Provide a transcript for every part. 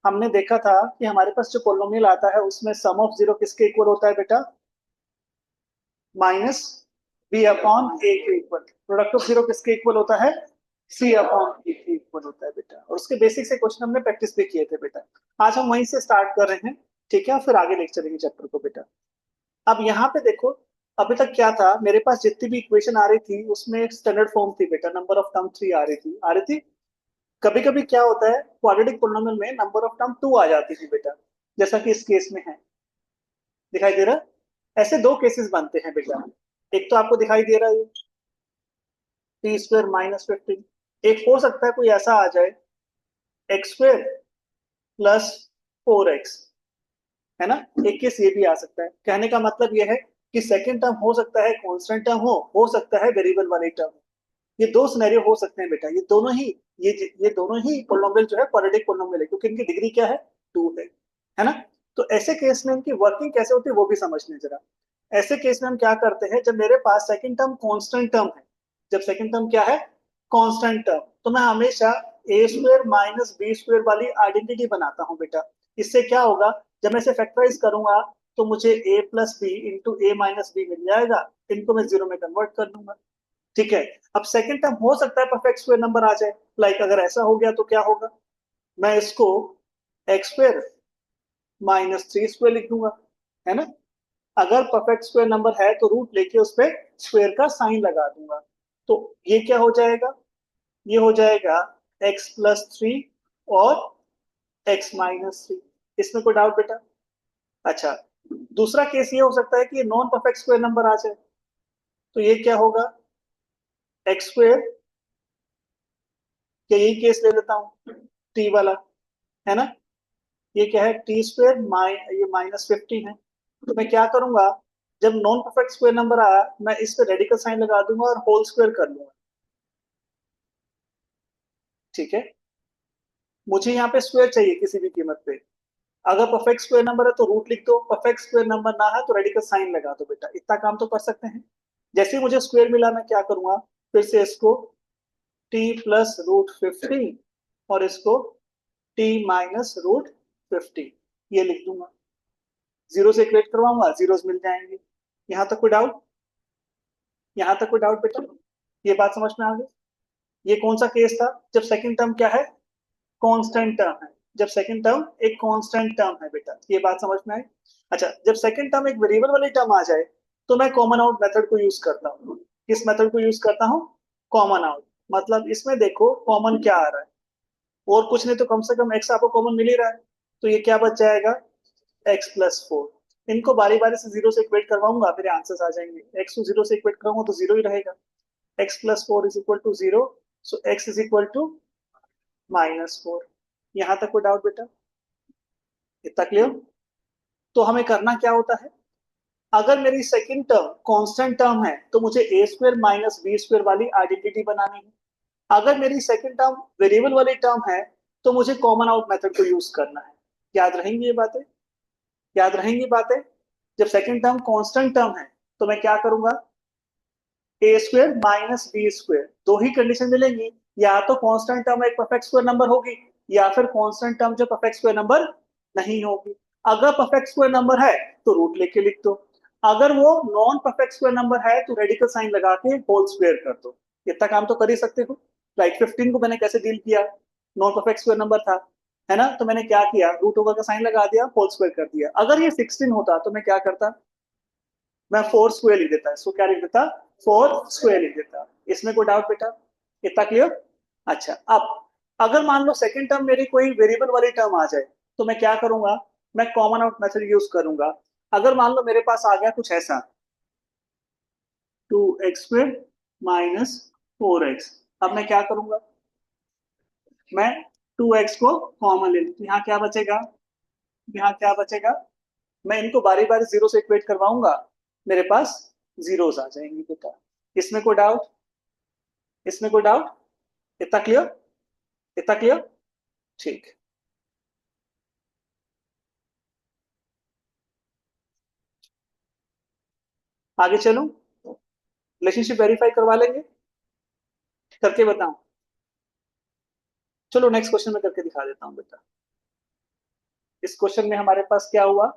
हमने देखा था कि हमारे पास जो पोलिनोमियल आता है उसमें सम ऑफ जीरो किसके इक्वल होता है बेटा? माइनस बी अपॉन ए के इक्वल। प्रोडक्ट ऑफ जीरो किसके इक्वल होता है? सी अपॉन ए के इक्वल होता है बेटा। और उसके बेसिक से क्वेश्चन हमने प्रैक्टिस भी किए थे बेटा। आज हम वहीं से स्टार्ट कर रहे हैं, ठीक है, फिर आगे लेके चलेंगे चैप्टर को बेटा। अब यहाँ पे देखो, अभी तक क्या था, मेरे पास जितनी भी इक्वेशन आ रही थी उसमें एक स्टैंडर्ड फॉर्म थी बेटा, नंबर ऑफ टर्म 3 आ रही थी। कभी कभी क्या होता है, क्वाड्रेटिक पोलिनोमियल में नंबर ऑफ टर्म 2 आ जाती थी बेटा, जैसा कि इस केस में है। दिखाई दे रहा है? ऐसे दो केसेस बनते हैं बेटा। एक तो आपको दिखाई दे रहा है टी स्क्वायर माइनस 15। एक हो सकता है कोई ऐसा आ जाए एक्स स्क्वायर प्लस 4x, है ना। एक केस ये भी आ सकता है। कहने का मतलब ये है कि सेकंड टर्म हो सकता है कांस्टेंट टर्म हो सकता है वेरिएबल वाली टर्म। ये दो सिनेरियो हो सकते हैं बेटा। ये दोनों ही पोलिनोमियल जो है क्वाड्रेटिक पोलिनोमियल है, क्योंकि इनकी डिग्री क्या है? 2 है ना। तो ऐसे केस में इनकी वर्किंग कैसे होती है वो भी समझने जरा। ऐसे केस में हम क्या करते हैं, जब मेरे पास सेकंड टर्म कांस्टेंट टर्म है, जब सेकंड टर्म क्या है? कांस्टेंट टर्म, तो मैं हमेशा ए स्क्वायर माइनस बी स्क्वायर वाली आइडेंटिटी बनाता हूँ बेटा। इससे क्या होगा, जब मैं इसे फैक्टराइज करूंगा तो मुझे ए प्लस बी इंटू ए माइनस बी मिल जाएगा। इनको मैं जीरो में कन्वर्ट कर दूंगा, ठीक है। अब सेकंड टर्म हो सकता है परफेक्ट स्क्वायर नंबर आ जाए। लाइक अगर ऐसा हो गया तो क्या होगा, मैं इसको एक्स स्क्वायर माइनस 3 स्क्वायर लिख दूंगा, है ना। अगर परफेक्ट स्क्वायर नंबर है तो रूट लेके उस पर स्क्वायर का साइन लगा दूंगा। तो ये क्या हो जाएगा? ये हो जाएगा एक्स प्लस 3 और एक्स माइनस 3। इसमें कोई डाउट बेटा? अच्छा, दूसरा केस ये हो सकता है कि ये नॉन परफेक्ट स्क्वायर नंबर आ जाए। तो ये क्या होगा, एक्स स्क्वायर, क्या यही केस ले लेता हूँ, टी वाला, है ना। ये क्या है, टी स्क्वायर ये माइनस 15 है। तो मैं क्या करूंगा, जब नॉन परफेक्ट स्क्वायर नंबर आया मैं इस पे रेडिकल साइन लगा दूंगा और होल स्क्वायर कर लूंगा, ठीक है। मुझे यहाँ पे स्क्वायर चाहिए किसी भी कीमत पे। अगर परफेक्ट स्क्वायर नंबर है तो रूट लिख दो, परफेक्ट स्क्वायर नंबर ना है तो रेडिकल साइन लगा दो बेटा। इतना काम तो कर सकते हैं। जैसे ही मुझे स्क्वायर मिला मैं क्या करूंगा, फिर से इसको टी प्लस रूट 15 और इसको टी माइनस रूट 50 ये लिख दूंगा। जीरो से इक्वेट करवाऊंगा, जीरोस मिल जाएंगे। यहाँ तक कोई डाउट? यहाँ तक कोई डाउट बेटा? ये बात समझ में आ गई? ये कौन सा केस था, जब सेकंड टर्म क्या है? कांस्टेंट टर्म है। जब सेकंड टर्म एक कांस्टेंट टर्म है बेटा, ये बात समझ में आई? अच्छा, जब सेकंड टर्म एक वेरिएबल वाली टर्म आ जाए तो मैं कॉमन आउट मेथड को यूज करता हूँ। किस मेथड को यूज करता हूँ? Common out. मतलब इसमें देखो कॉमन क्या आ रहा है, और कुछ नहीं तो कम से कम एक्स आपको कॉमन मिल ही रहा है। तो ये क्या बच जाएगा, एक्स प्लस 4। इनको बारी बारी से जीरो से इक्वेट करवाऊंगा, मेरे आंसर्स आ जाएंगे। एक्स को जीरो से इक्वेट कराऊंगा तो जीरो ही रहेगा। X plus 4 is equal to zero. So x is equal to -4। यहाँ तक कोई डाउट बेटा? इतना क्लियर? तो हमें करना क्या होता है, अगर मेरी सेकंड टर्म कांस्टेंट टर्म है तो मुझे ए स्क्वायर माइनस बी स्क्वायर वाली आइडेंटिटी बनानी है। अगर मेरी सेकंड टर्म वेरिएबल वाली टर्म है तो मुझे कॉमन आउट मेथड को यूज करना है। याद रहेंगी ये बातें? याद रहेंगी बातें? जब सेकंड टर्म कांस्टेंट टर्म है तो मैं क्या करूंगा, ए स्क्वायर माइनस बी स्क्वायर। दो ही कंडीशन मिलेंगी, या तो कांस्टेंट टर्म एक परफेक्ट स्क्वायर नंबर होगी, या फिर कांस्टेंट टर्म जो परफेक्ट स्क्वायर नंबर नहीं होगी। अगर परफेक्ट स्क्वायर नंबर है तो रूट लेके लिख दो। अगर वो नॉन परफेक्ट स्क्वायर नंबर है तो रेडिकल साइन लगा के होल स्क्वायर कर दो। इतना काम तो कर ही सकते हो। लाइक 15 को मैंने कैसे डील किया, नॉन परफेक्ट स्क्वायर नंबर था, है ना। तो मैंने क्या किया, रूट ओवर का साइन लगा दिया, होल स्क्वायर कर दिया। अगर ये 16 होता तो मैं क्या करता, मैं 4 स्क्वायर लिख देता। इसको क्या लिख देता, 4 स्क्वायर लिख देता। इसमें कोई डाउट बेटा? इतना क्लियर? अच्छा, अब अगर मान लो सेकंड टर्म मेरी कोई वेरिएबल वाली टर्म आ जाए तो मैं क्या करूंगा, मैं कॉमन आउट मेथड यूज करूंगा। अगर मान लो मेरे पास आ गया कुछ ऐसा 2x स्क्वायर माइनस 4x, अब मैं क्या करूंगा, मैं 2x को कॉमन ले लूँ। यहाँ क्या बचेगा, यहाँ क्या बचेगा, मैं इनको बारी बारी जीरो से इक्वेट करवाऊंगा, मेरे पास जीरोस आ जाएंगे बेटा। इसमें कोई डाउट? इसमें कोई डाउट? इतना क्लियर? इतना क्लियर? ठीक। आगे चलूं, रिलेशनशिप वेरीफाई करवा लेंगे, करके बताऊं? चलो नेक्स्ट क्वेश्चन में करके दिखा देता हूं बेटा। इस क्वेश्चन में हमारे पास क्या हुआ,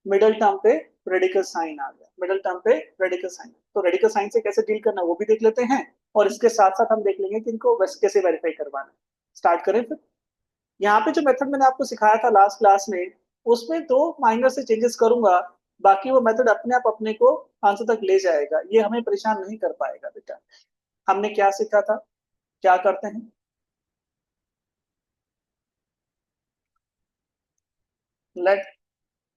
मिडल टर्म पे रेडिकल साइन आ गया, मिडल टर्म पे रेडिकल साइन। तो रेडिकल साइन से कैसे डील करना वो भी देख लेते हैं, और इसके साथ साथ हम देख लेंगे कि इनको कैसे वेरीफाई करवाना है। स्टार्ट करें फिर। यहाँ पे जो मेथड मैंने आपको सिखाया था लास्ट क्लास में, उसमें तो माइनर से चेंजेस करूंगा, बाकी वो मेथड अपने आप अपने को आंसर तक ले जाएगा, ये हमें परेशान नहीं कर पाएगा बेटा। हमने क्या सीखा था, क्या करते हैं, late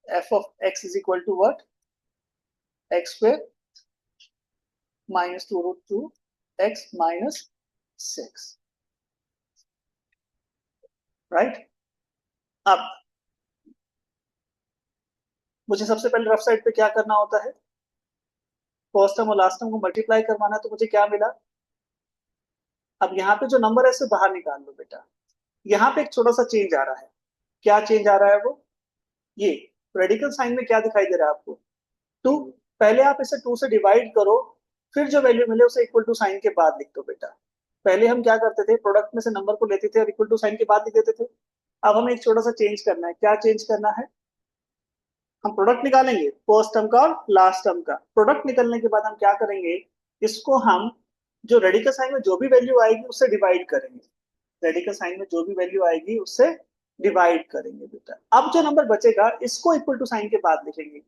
f of x is equal to what, x square minus 2 root 2 x minus 6, right. अब मुझे सबसे पहले रफ साइड पे क्या करना होता है, फर्स्ट टर्म और लास्ट टर्म को मल्टीप्लाई करवाना है, तो मुझे क्या मिला, अब यहाँ पे जो नंबर है इसे बाहर निकाल लो बेटा। यहाँ पे एक छोटा सा चेंज आ रहा है, क्या चेंज आ रहा है वो, ये रेडिकल साइन में क्या दिखाई दे रहा है आपको, टू। पहले आप इसे टू से डिवाइड करो, फिर जो वैल्यू मिले उसे इक्वल टू साइन के बाद लिख दो बेटा। पहले हम क्या करते थे, प्रोडक्ट में से नंबर को लेते थे और इक्वल टू साइन के बाद लिख देते थे। अब हमें एक छोटा सा चेंज करना है, क्या चेंज करना है, हम प्रोडक्ट निकालेंगे फर्स्ट टर्म का और लास्ट टर्म का। प्रोडक्ट निकलने के बाद हम क्या करेंगे, इसको हम जो रेडिकल साइन में जो भी वैल्यू आएगी उससे डिवाइड करेंगे, रेडिकल साइन में जो भी वैल्यू आएगी उससे डिवाइड करेंगे बेटा। अब जो नंबर बचेगा इसको इक्वल टू साइन के बाद लिखेंगे।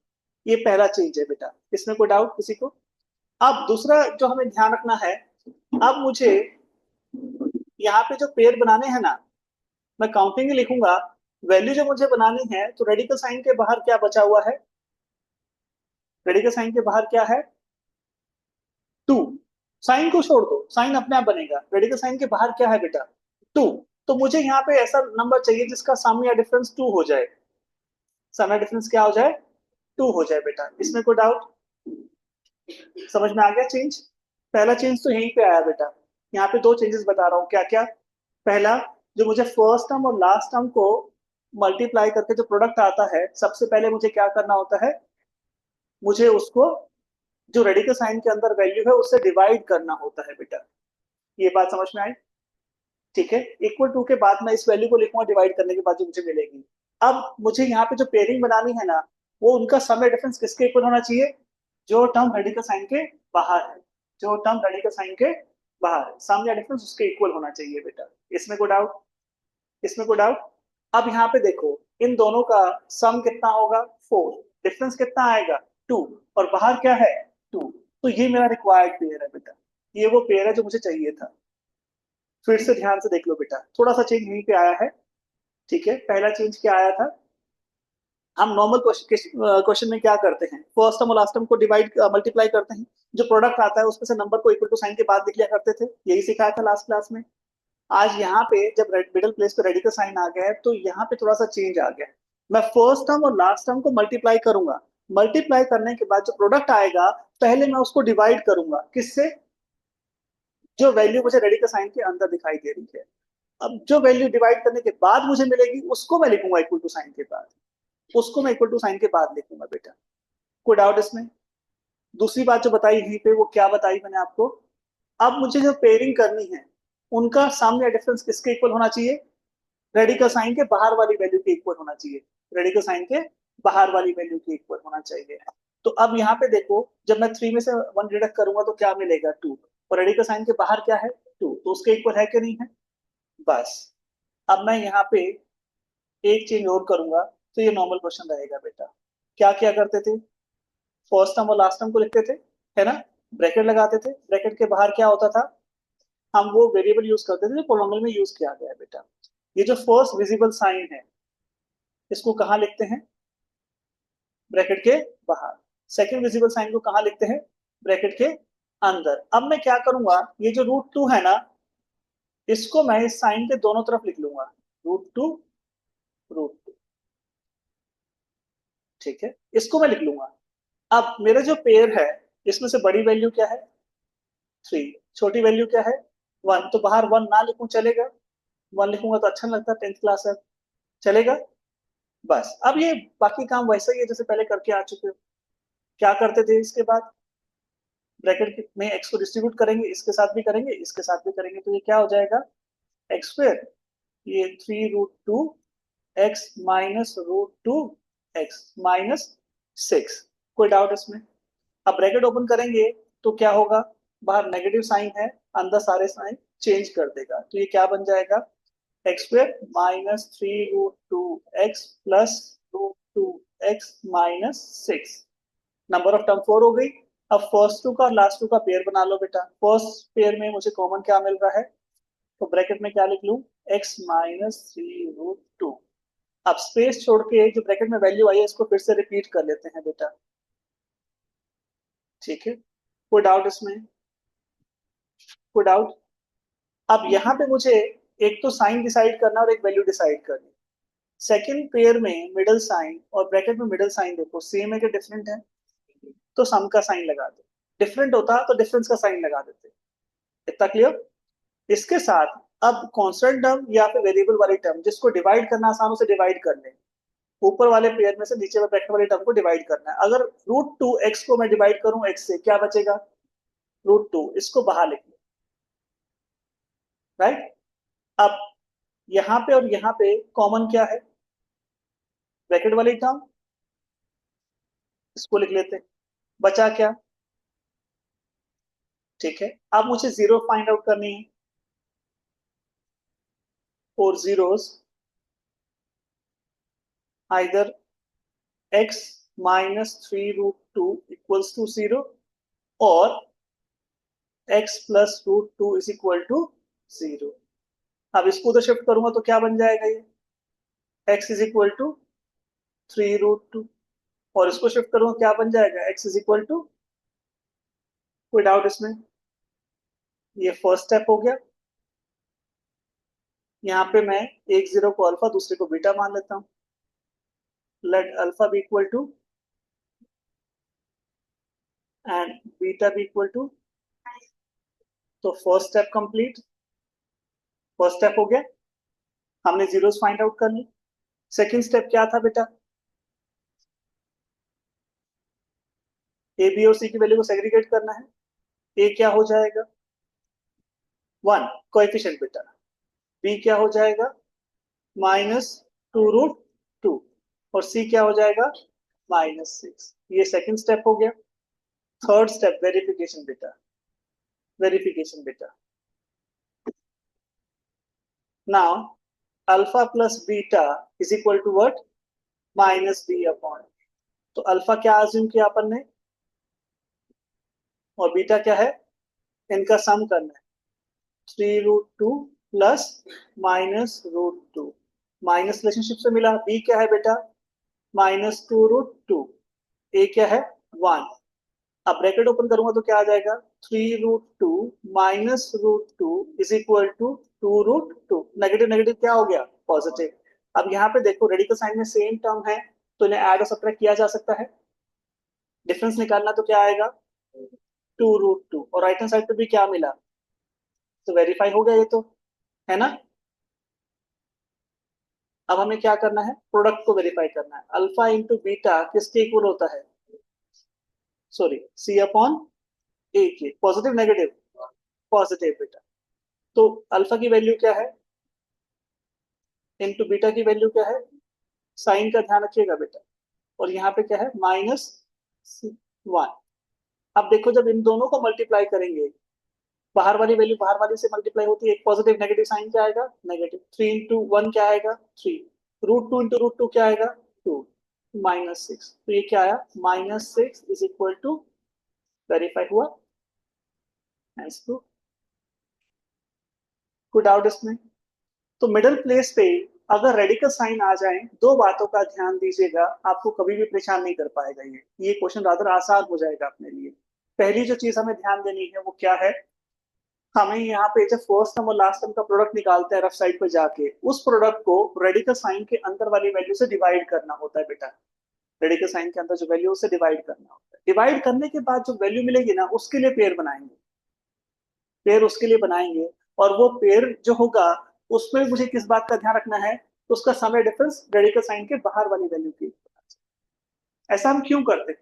ये पहला चेंज है बेटा, इसमें कोई डाउट किसी को। अब दूसरा जो हमें ध्यान रखना है, अब मुझे यहाँ पे जो पेयर बनाने हैं ना, मैं काउंटिंग ही लिखूंगा, वैल्यू जो मुझे बनानी है, तो रेडिकल साइन के बाहर क्या बचा हुआ है, रेडिकल साइन के बाहर क्या है, टू। साइन को छोड़ दो, साइन अपने आप बनेगा, रेडिकल साइन के बाहर क्या है बेटा, टू। तो मुझे यहाँ पे ऐसा नंबर चाहिए जिसका सम या डिफरेंस टू हो जाए, सम या डिफरेंस क्या हो जाए, टू हो जाए बेटा। इसमें कोई डाउट, समझ में आ गया चेंज। पहला चेंज तो यहीं पे आया बेटा। यहाँ पे दो चेंजेस बता रहा हूँ क्या क्या। पहला, जो मुझे फर्स्ट टर्म और लास्ट टर्म को मल्टीप्लाई करके जो प्रोडक्ट आता है, सबसे पहले मुझे क्या करना होता है, मुझे उसको जो रेडिकल साइन के अंदर वैल्यू है उससे डिवाइड करना होता है बेटा। ये बात समझ में आई, ठीक है। इक्वल टू के बाद मैं इस वैल्यू को लिखूंगा डिवाइड करने के बाद जो मुझे मिलेगी। अब मुझे यहाँ पे जो पेयरिंग बनानी है ना, वो उनका सम या डिफरेंस किसके इक्वल होना चाहिए, जो टर्म रेडिकल साइन के बाहर है, जो टर्म रेडिकल साइन के बाहर है, सम या डिफरेंस उसके इक्वल होना चाहिए बेटा। इसमें कोई डाउट, इसमें कोई डाउट। अब यहाँ पे देखो, इन दोनों का सम कितना होगा, फोर, डिफरेंस कितना आएगा, टू, और बाहर क्या है, टू। तो ये मेरा रिक्वायर्ड पेयर है बेटा, ये वो पेयर है जो मुझे चाहिए था। फिर से ध्यान से देख लो बेटा, थोड़ा सा चेंज यहीं पे आया है, ठीक है। पहला चेंज क्या आया था, हम नॉर्मल क्वेश्चन में क्या करते हैं, फर्स्ट टर्म और लास्ट टर्म को डिवाइड मल्टीप्लाई करते हैं, जो प्रोडक्ट आता है उसमें से नंबर को इक्वल टू साइन के बाद लिख लिया करते थे, यही सिखाया था लास्ट क्लास में। आज यहाँ पे जब मिडिल प्लेस पे रेडिकल साइन आ गया है, तो यहाँ पे थोड़ा सा चेंज आ गया है। मैं फर्स्ट टर्म और लास्ट टर्म को मल्टीप्लाई करूंगा, मल्टीप्लाई करने के बाद जो प्रोडक्ट आएगा, पहले मैं उसको डिवाइड करूंगा किससे, जो वैल्यू मुझे रेडिकल साइन के अंदर दिखाई दे रही है। अब जो वैल्यू डिवाइड करने के बाद मुझे मिलेगी उसको मैं लिखूंगा इक्वल टू साइन के बाद, उसको मैं इक्वल टू साइन के बाद लिखूंगा बेटा। कोई डाउट इसमें। दूसरी बात जो बताई यहीं पे, वो क्या बताई मैंने आपको, अब मुझे जो पेयरिंग करनी है, उनका सम या डिफरेंस किसके इक्वल होना चाहिए, रेडिकल साइन के बाहर वाली वैल्यू के इक्वल होना चाहिए, रेडिकल साइन के बाहर वाली वैल्यू के इक्वल होना चाहिए। तो अब यहाँ पे देखो, जब मैं थ्री में से वन डिडक्ट करूंगा तो क्या मिलेगा, टू, और रेडिकल साइन के बाहर क्या है, टू, तो उसके इक्वल है कि नहीं है। बस, अब मैं यहाँ पे एक चेंज और करूंगा, तो ये नॉर्मल क्वेश्चन रहेगा बेटा। क्या क्या करते थे, फर्स्ट टर्म और लास्ट टर्म को लिखते थे, है ना, ब्रैकेट लगाते थे, ब्रैकेट के बाहर क्या होता था, हम वो वेरिएबल यूज करते थे जो पोलोनल में यूज किया गया है बेटा। ये जो फर्स्ट विजिबल साइन है, इसको कहाँ लिखते हैं, ब्रैकेट के बाहर। सेकंड विजिबल साइन को कहाँ लिखते हैं, ब्रैकेट के अंदर। अब मैं क्या करूंगा, ये जो रूट टू है ना, इसको मैं इस साइन के दोनों तरफ लिख लूंगा, रूट टू, रूट टू, ठीक है, इसको मैं लिख लूंगा। अब मेरा जो पेयर है, इसमें से बड़ी वैल्यू क्या है, थ्री, छोटी वैल्यू क्या है, वन। तो बाहर वन ना लिखूं चलेगा, वन लिखूंगा तो अच्छा नहीं लगता, टेंथ क्लास है, चलेगा। बस, अब ये बाकी काम वैसा ही है जैसे पहले करके आ चुके हो। क्या करते थे इसके बाद, ब्रैकेट में एक्स को डिस्ट्रीब्यूट करेंगे, इसके साथ भी करेंगे, इसके साथ भी करेंगे, तो ये क्या हो जाएगा, एक्स स्क्वायर, ये three root two x minus root two x minus 6। कोई डाउट इसमें? अब ब्रैकेट ओपन करेंगे तो क्या होगा, बाहर नेगेटिव साइन है, अंदर सारे साइन चेंज कर देगा, तो ये क्या बन जाएगा, x square minus 3√2x plus root 2x माइनस 6। नंबर ऑफ टर्म 4 हो गई। अब फर्स्ट टू का और लास्ट टू का पेयर बना लो बेटा। फर्स्ट पेयर में मुझे कॉमन क्या मिल रहा है, तो ब्रैकेट में क्या लिख लूं, x माइनस 3√2। अब स्पेस छोड़ के जो ब्रैकेट में वैल्यू आई है इसको फिर से रिपीट कर लेते हैं बेटा, ठीक है। कोई डाउट इसमें? कोई डाउट? अब यहाँ पे मुझे एक तो साइन डिसाइड करना और एक वैल्यू डिसाइड करनी। सेकंड पेयर में मिडल साइन और ब्रैकेट में मिडल साइन देखो सेम है कि डिफरेंट है, तो सम का साइन लगा दो। डिफरेंट होता तो डिफरेंस का साइन लगा देते। इतना क्लियर? इसके साथ अब कांस्टेंट टर्म या फिर वेरिएबल वाली टर्म जिसको डिवाइड करना आसान उसे डिवाइड कर लें। ऊपर वाले पेयर में से नीचे वाले ब्रैकेट वाली टर्म को डिवाइड करना है। अगर √2x को मैं डिवाइड करूं x से, क्या बचेगा, √2, इसको बाहर लिख लो, राइट। अब यहाँ पे और यहाँ पे कॉमन क्या है, ब्रैकेट वाली टर्म, इसको लिख लेते हैं। बचा क्या, ठीक है। अब मुझे जीरो फाइंड आउट करनी है, और zeros either x minus 3√2 equals to 0 और x plus √2 is equal to 0। अब इसको उधर शिफ्ट करूंगा तो क्या बन जाएगा, ये x इज इक्वल टू 3√2, और इसको शिफ्ट करूंगा क्या बन जाएगा, x इज इक्वल टू। कोई डाउट इसमें? ये फर्स्ट स्टेप हो गया। यहाँ पे मैं एक जीरो को अल्फा दूसरे को बीटा मान लेता हूँ। Let alpha be equal to and beta be equal to. तो first step complete, first step हो गया, हमने जीरोस फाइंड आउट कर ली। सेकंड स्टेप क्या था बेटा, ए बी और सी की वैल्यू को सेग्रीगेट करना है। ए क्या हो जाएगा, 1 कोएफिशिएंट बेटा। बी क्या हो जाएगा, -2√2, और सी क्या हो जाएगा, -6। ये सेकंड स्टेप हो गया। थर्ड स्टेप वेरिफिकेशन बेटा, वेरिफिकेशन बेटा। Now alpha plus beta is equal to what, -b upon. तो अल्फा क्या अज्यूम किया अपन ने, और बीटा क्या है, इनका सम करना है। 3√2 प्लस -√2, माइनस रिलेशनशिप से मिला। बी क्या है बेटा, -2√2। ए क्या है, 1। अब ब्रैकेट ओपन करूंगा तो क्या आ जाएगा, 3√2 -√2 is equal to 2√2। Negative negative क्या हो गया, पॉजिटिव। अब यहाँ पे देखो रेडिकल साइन में सेम टर्म है, तो इन्हें ऐड और सब्ट्रैक्ट किया जा सकता है। डिफरेंस निकालना तो क्या आएगा, 2√2, और राइट हैंड साइड पे भी क्या मिला, तो वेरीफाई हो गया ये तो, है ना। अब हमें क्या करना है, प्रोडक्ट को वेरीफाई करना है। अल्फा इंटू बीटा किसके इक्वल होता है, सॉरी सी अपॉन ए के। पॉजिटिव नेगेटिव, पॉजिटिव बेटा। तो अल्फा की वैल्यू क्या है इंटू बीटा की वैल्यू क्या है, साइन का ध्यान रखिएगा बेटा, और यहाँ पे क्या है, -1। अब देखो जब इन दोनों को मल्टीप्लाई करेंगे, बाहर वाली वैल्यू बाहर वाली से मल्टीप्लाई होती है, एक पॉजिटिव नेगेटिव साइन क्या आएगा, नेगेटिव। 3 इंटू 1 क्या आएगा, 3। √2 इंटू √2 क्या आएगा, 2, -6। तो ये क्या आया, -6 इज इक्वल टू, वेरीफाई हुआ, आंसर। कोई डाउट इसमें? तो मिडिल प्लेस पे अगर रेडिकल साइन आ जाए, दो बातों का ध्यान दीजिएगा, आपको कभी भी परेशान नहीं कर पाएगा। ये क्वेश्चन रादर आसान हो जाएगा अपने लिए। पहली जो चीज हमें ध्यान देनी है वो क्या है, हमें यहाँ पे जब फर्स्ट टर्म और लास्ट टर्म का प्रोडक्ट निकालते हैं रफ साइड पे जाके, उस प्रोडक्ट को रेडिकल साइन के अंदर वाली वैल्यू से डिवाइड करना होता है बेटा। रेडिकल साइन के अंदर जो वैल्यू उसे डिवाइड करना होता है। डिवाइड करने के बाद जो वैल्यू मिलेगी ना, उसके लिए पेयर बनाएंगे, पेयर उसके लिए बनाएंगे। और वो पेयर जो होगा उसमें मुझे किस बात का ध्यान रखना है, उसका समय डिफरेंस रेडिकल साइन के बाहर वाली वैल्यू की। ऐसा हम क्यों करते हैं,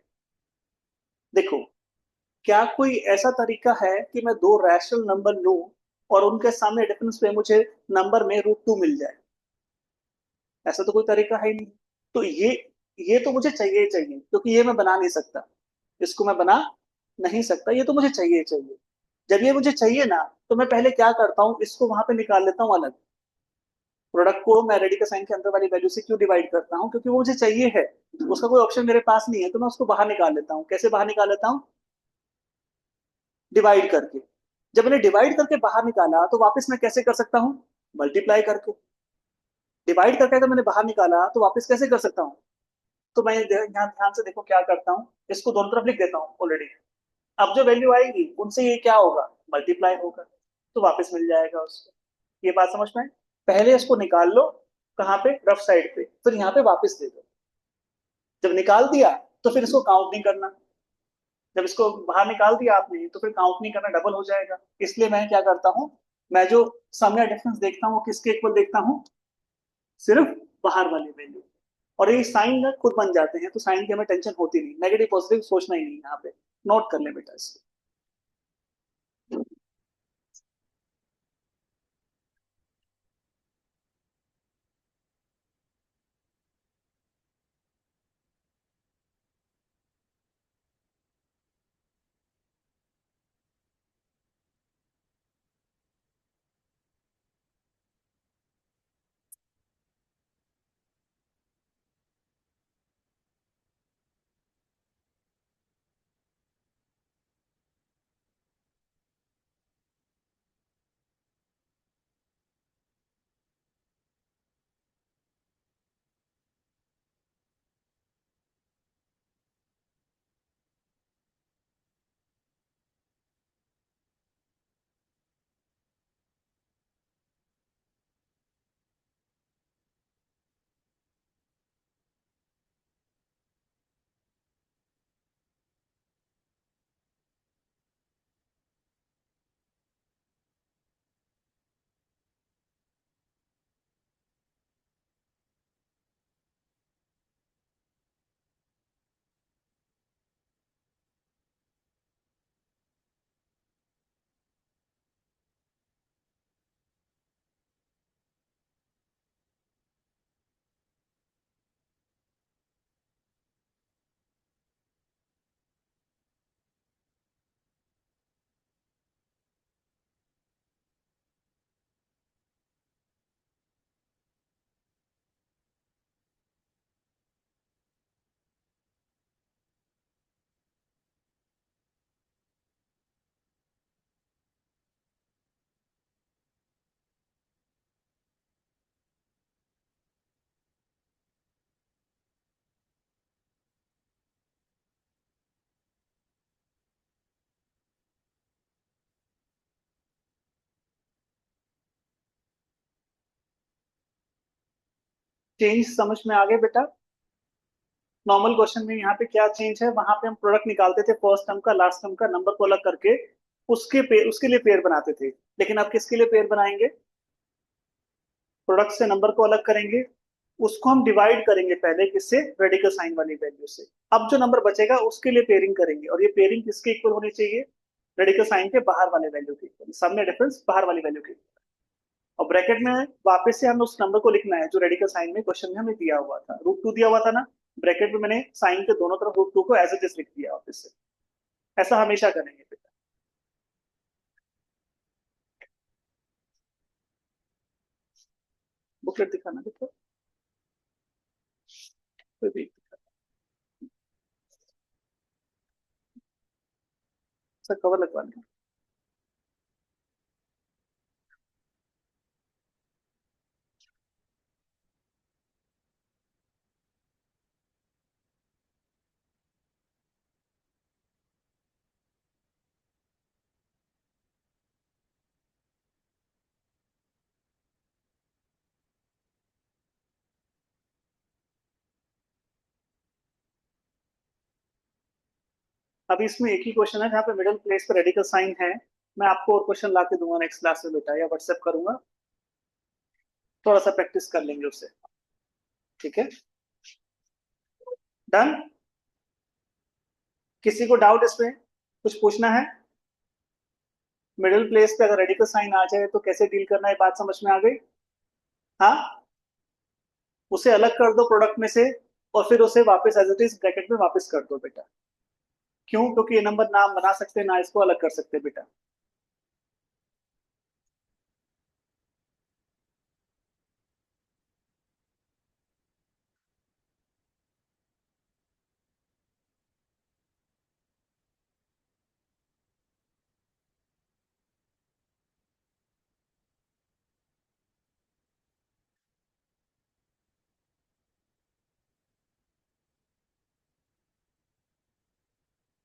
देखो, क्या कोई ऐसा तरीका है कि मैं दो रैशनल नंबर लूं और उनके सामने डिफरेंस पे मुझे नंबर में √2 मिल जाए, ऐसा तो कोई तरीका है ही नहीं। तो ये तो मुझे चाहिए ही चाहिए, क्योंकि ये मैं बना नहीं सकता, इसको मैं बना नहीं सकता, ये तो मुझे चाहिए ही चाहिए। जब ये मुझे चाहिए ना, तो मैं पहले क्या करता हूँ, इसको वहां पे निकाल लेता हूँ अलग। प्रोडक्ट को मैं रेडिकल साइन के अंदर वाली वैल्यू से क्यों डिवाइड करता हूँ, क्योंकि वो मुझे चाहिए है। उसका कोई ऑप्शन मेरे पास नहीं है, तो मैं उसको बाहर निकाल लेता हूँ। कैसे बाहर निकाल लेता हूँ? डिवाइड करके। जब मैंने डिवाइड करके बाहर निकाला, तो वापस मैं कैसे कर सकता हूँ? मल्टीप्लाई करके। डिवाइड करके अगर मैंने बाहर निकाला, तो वापस कैसे कर सकता हूँ? तो मैं यहाँ ध्यान से देखो क्या करता हूँ, इसको दोनों तरफ लिख देता हूँ ऑलरेडी। अब जो वैल्यू आएगी उनसे ये क्या होगा, मल्टीप्लाई होगा, तो वापस मिल जाएगा उसको। ये बात समझ में? पहले इसको निकाल लो, कहाँ पे, रफ साइड पे, फिर यहाँ पे वापस दे दो। जब निकाल दिया, तो फिर इसको काउंट नहीं करना। जब इसको बाहर निकाल दिया आपने, तो फिर काउंट नहीं करना, डबल हो जाएगा। इसलिए मैं क्या करता हूँ, मैं जो सामने डिफरेंस देखता हूँ, किसके इक्वल देखता हूँ, सिर्फ बाहर वाली वैल्यू। और ये साइन ना खुद बन जाते हैं, तो साइन की हमें टेंशन होती नहीं, नेगेटिव पॉजिटिव सोचना ही नहीं यहाँ पे। नोट कर ले बेटा इसको। चेंज समझ में आ गए बेटा? नॉर्मल क्वेश्चन में यहाँ पे क्या चेंज है, वहां पे हम प्रोडक्ट निकालते थे फर्स्ट टर्म का लास्ट टर्म का नंबर को अलग करके, उसके लिए पेयर बनाते थे। लेकिन अब किसके लिए पेयर बनाएंगे? प्रोडक्ट से नंबर को अलग करेंगे, उसको हम डिवाइड करेंगे पहले, किससे, रेडिकल साइन वाली वैल्यू से। अब जो नंबर बचेगा उसके लिए पेयरिंग करेंगे, और ये पेयरिंग किसके इक्वल होनी चाहिए, रेडिकल साइन के बाहर वाले वैल्यू के इक्वल, सामने डिफरेंस बाहर वाली वैल्यू के। और ब्रैकेट में वापस से हमें उस नंबर को लिखना है जो रेडिकल साइन में क्वेश्चन में हमें दिया हुआ था, √2 दिया हुआ था ना। ब्रैकेट में मैंने साइन के दोनों तरफ √2 को एज इट इज लिख दिया वापस से। ऐसा हमेशा करेंगे बेटा। बुकलेट दिखाना देखो, कोई भी सर कवर लगवाना। अभी इसमें एक ही क्वेश्चन है जहाँ पे मिडिल प्लेस पे रेडिकल साइन है। मैं आपको और क्वेश्चन ला के दूंगा नेक्स्ट क्लास में बेटा, या व्हाट्सएप करूंगा। थोड़ा सा प्रैक्टिस कर लेंगे उससे। ठीक है, डन। किसी को डाउट इसमें, कुछ पूछना है? मिडिल प्लेस पे अगर रेडिकल साइन आ जाए तो कैसे डील करना है, बात समझ में आ गई? हाँ, उसे अलग कर दो प्रोडक्ट में से, और फिर उसे वापस एज इट इज ब्रैकेट में वापस कर दो बेटा। क्यों? क्योंकि ये नंबर ना हम बना सकते हैं ना इसको अलग कर सकते बेटा।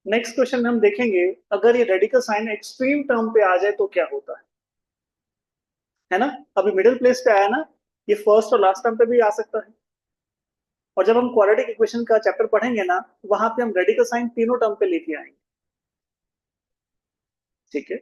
नेक्स्ट क्वेश्चन में हम देखेंगे, अगर ये रेडिकल साइन एक्सट्रीम टर्म पे आ जाए तो क्या होता है ना? अभी मिडिल प्लेस पे आया ना, ये फर्स्ट और लास्ट टर्म पे भी आ सकता है। और जब हम क्वाड्रेटिक इक्वेशन का चैप्टर पढ़ेंगे ना, वहां पे हम रेडिकल साइन तीनों टर्म पे लेके आएंगे। ठीक है,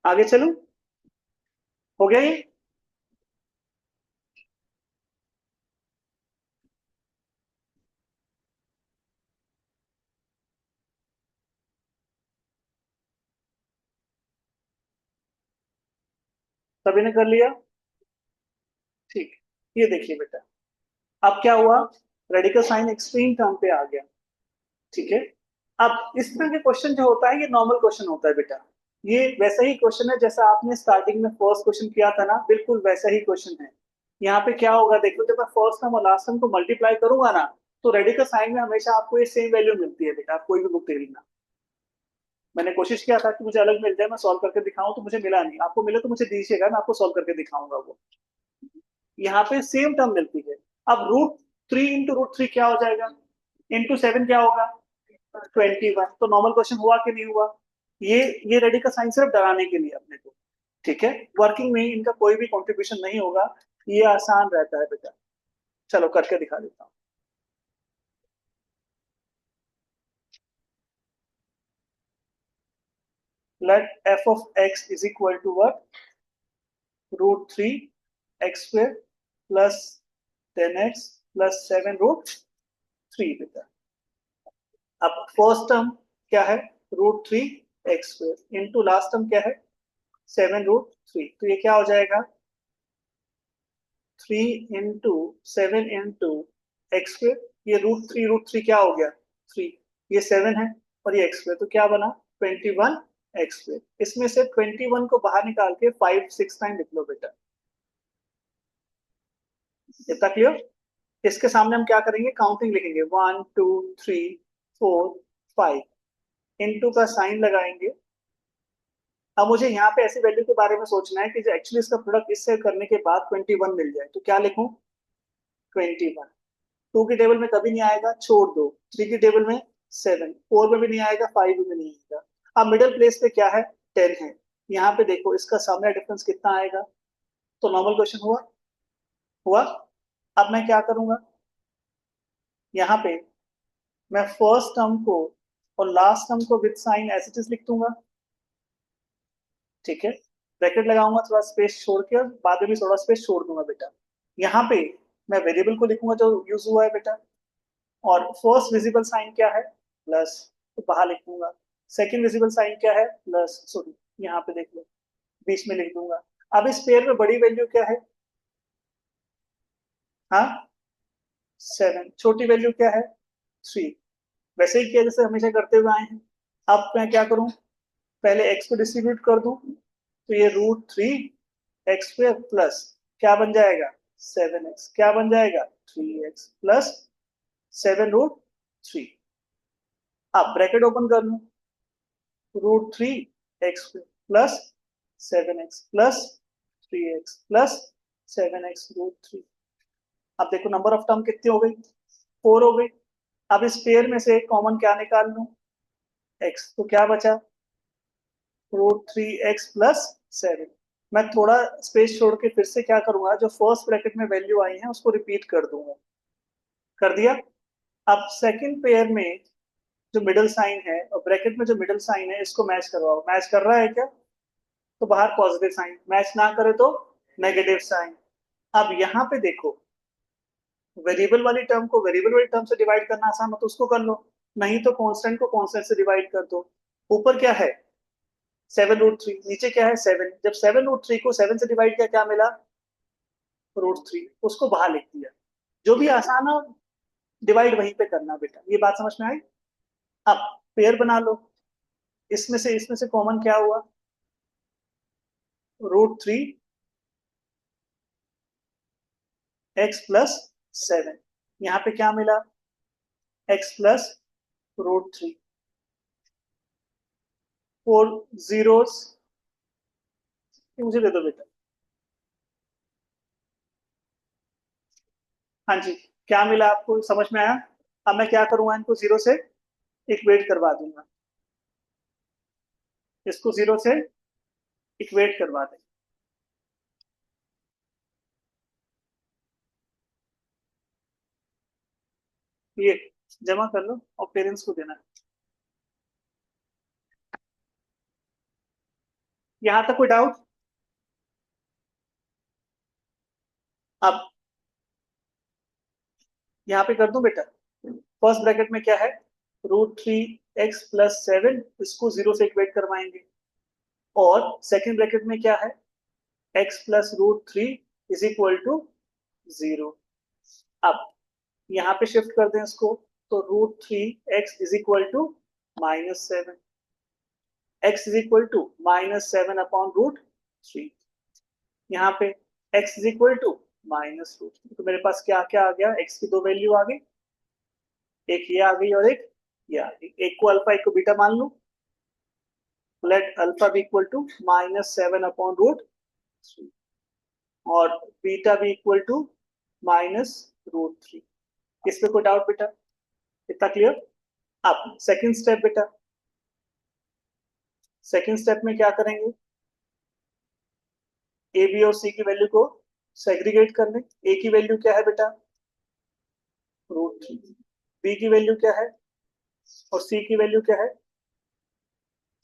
आगे चलूं? हो गया ये? सभी ने कर लिया? ठीक। ये देखिए बेटा, अब क्या हुआ, रेडिकल साइन एक्सट्रीम टर्म पे आ गया। ठीक है। अब इस तरह के क्वेश्चन जो होता है ये नॉर्मल क्वेश्चन होता है बेटा। ये वैसा ही क्वेश्चन है जैसा आपने स्टार्टिंग में फर्स्ट क्वेश्चन किया था ना, बिल्कुल वैसा ही क्वेश्चन है। यहाँ पे क्या होगा देखो, जब मैं फर्स्ट टर्म और लास्ट टर्म को मल्टीप्लाई करूंगा ना, तो रेडिकल साइन में हमेशा आपको ये सेम वैल्यू मिलती है बेटा। आप कोई भी बुक देख लेना। मैंने कोशिश किया था कि मुझे अलग मिल जाए, मैं सॉल्व करके दिखाऊं, तो मुझे मिला नहीं। आपको मिले तो मुझे दीजिएगा, मैं आपको सॉल्व करके दिखाऊंगा वो। यहाँ पे सेम टर्म मिलती है। अब रूट 3 इंटू रूट 3 क्या हो जाएगा? इंटू 7 क्या होगा? 21। तो नॉर्मल क्वेश्चन हुआ कि नहीं हुआ? ये रेडी का साइन सिर्फ डराने के लिए अपने को। ठीक है, वर्किंग में इनका कोई भी कंट्रीब्यूशन नहीं होगा। ये आसान रहता है बेटा। चलो करके दिखा देता हूँ। Let f of x is equal to what? √3 x² plus 10x plus 7 √3 बेटा। अब फर्स्ट टर्म क्या है? √3 x² इंटू लास्ट टर्म क्या है? 7 √3। तो ये क्या हो जाएगा? 3 इंटू 7 इंटू x²। ये √3 क्या हो गया? 3। ये 7 है, और ये x², तो क्या बना? 21 x²। इसमें से 21 को बाहर निकाल के 5 6 टाइम लिख लो बेटा। इतना क्लियर? इसके सामने हम क्या करेंगे? काउंटिंग लिखेंगे, 1 2 3 4 5। इंटू का साइन लगाएंगे। अब मुझे यहाँ पे ऐसी वैल्यू के बारे में सोचना है कि जो एक्चुअली इसका प्रोडक्ट इससे करने के बाद 21 मिल जाए, तो क्या लिखूं? 21। 2 की टेबल में कभी नहीं आएगा, छोड़ दो। 3 की टेबल में 7, 4 में भी नहीं आएगा, 5 में नहीं आएगा। अब मिडिल प्लेस पे क्या है? 10 है। यहाँ पे देखो इसका सामने डिफरेंस कितना आएगा? तो नॉर्मल क्वेश्चन हुआ? हुआ। अब मैं क्या करूंगा, यहाँ पे मैं फर्स्ट टर्म को और लास्ट टर्म को with sign as it is लिख दूंगा। ठीक है, ब्रैकेट लगाऊंगा थोड़ा स्पेस छोड़ के, और बाद में भी थोड़ा स्पेस छोड़ दूंगा बेटा। यहाँ पे मैं वेरिएबल को लिखूंगा जो यूज हुआ है बेटा। और फर्स्ट विजिबल साइन क्या है? प्लस, तो बाहर लिख दूंगा। सेकंड विजिबल साइन क्या है? प्लस, सॉरी, यहाँ पे देख लो, बीच में लिख दूंगा। अब इस पेयर में बड़ी वैल्यू क्या है? हाँ, 7। छोटी वैल्यू क्या है? 3। वैसे ही किया जैसे हमेशा करते हुए आए हैं। अब मैं क्या करूं, पहले x को डिस्ट्रीब्यूट कर दूं, तो ये √3 x² प्लस क्या बन जाएगा? 7x। क्या बन जाएगा? 3x plus 7 √3। अब ब्रैकेट ओपन कर लूं, √3 x² plus 7x plus 3x plus 7x √3। अब देखो नंबर ऑफ टर्म कितनी हो गई? 4 हो गई। अब इस पेयर में से कॉमन क्या निकाल लूं? x। तो क्या बचा? √3 x प्लस 7। मैं थोड़ा स्पेस छोड़ के फिर से क्या करूंगा, जो फर्स्ट ब्रैकेट में वैल्यू आई है उसको रिपीट कर दूंगा। कर दिया। अब सेकंड पेयर में जो मिडल साइन है और ब्रैकेट में जो मिडल साइन है, इसको मैच करवाओ। मैच कर रहा है क्या? तो बाहर पॉजिटिव साइन, मैच ना करे तो नेगेटिव साइन। अब यहाँ पे देखो, वेरिएबल वाली टर्म को वेरिएबल वाली टर्म से डिवाइड करना आसान हो तो उसको कर लो, नहीं तो कांस्टेंट को कांस्टेंट से डिवाइड कर दो। ऊपर क्या है 7√3, नीचे क्या है 7, जब 7√3 को 7 से डिवाइड किया क्या मिला √3, उसको बाहर लिख दिया। जो भी आसान हो डिवाइड वहीं पे करना बेटा, ये बात समझ में आई। अब पेयर बना लो, इसमें से कॉमन क्या हुआ √3 x+7, यहाँ पे क्या मिला x+√3, 4 zeros, मुझे दे दो बेटा। हाँ जी, क्या मिला आपको समझ में आया। अब मैं क्या करूंगा इनको जीरो से इक्वेट करवा दूंगा, इसको जीरो से इक्वेट करवा दें। ये जमा कर लो और पेरेंट्स को देना। यहां तक कोई डाउट। अब यहाँ पे कर दूं बेटा, फर्स्ट ब्रैकेट में क्या है √3x+7, इसको जीरो से इक्वेट करवाएंगे, और सेकंड ब्रैकेट में क्या है x+√3 इज इक्वल टू 0। अब यहाँ पे शिफ्ट कर दें इसको, तो √3x is equal to -7, x is equal to -7 upon √3, यहाँ पे x इज इक्वल टू -√3, तो मेरे पास क्या क्या आ गया, x की दो वैल्यू आ गई, एक ये आ गई और एक ये आ गई, एक को अल्फा एक को बीटा मान लूं, let alpha be equal to -7 upon √3 और बीटा बी इक्वल टू -√3। इस पे कोई डाउट बेटा, इतना क्लियर। अब सेकंड स्टेप बेटा, सेकंड स्टेप में क्या करेंगे, ए बी और सी की वैल्यू को सेग्रीगेट कर लें। ए की वैल्यू क्या है बेटा √3, बी की वैल्यू क्या है और सी की वैल्यू क्या है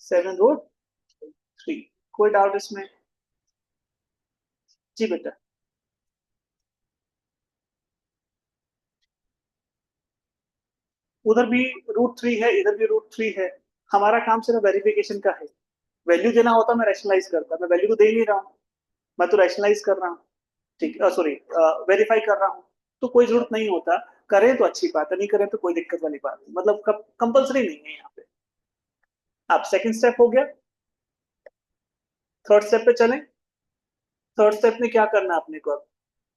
7√3। कोई डाउट इसमें। जी बेटा, उधर भी √3 है इधर भी √3 है, हमारा काम सिर्फ वेरिफिकेशन का है। वैल्यू देना होता मैं रैशनलाइज करता, मैं वैल्यू तो दे ही नहीं रहा हूँ, मैं तो रैशनलाइज कर रहा हूँ, ठीक सॉरी वेरीफाई कर रहा हूँ, तो कोई जरूरत नहीं होता। करें तो अच्छी बात है, नहीं करें तो कोई दिक्कत वाली बात नहीं, मतलब कंपलसरी नहीं है यहाँ पे। अब सेकंड स्टेप हो गया, थर्ड स्टेप पे चलें। थर्ड स्टेप में क्या करना है अपने को, अब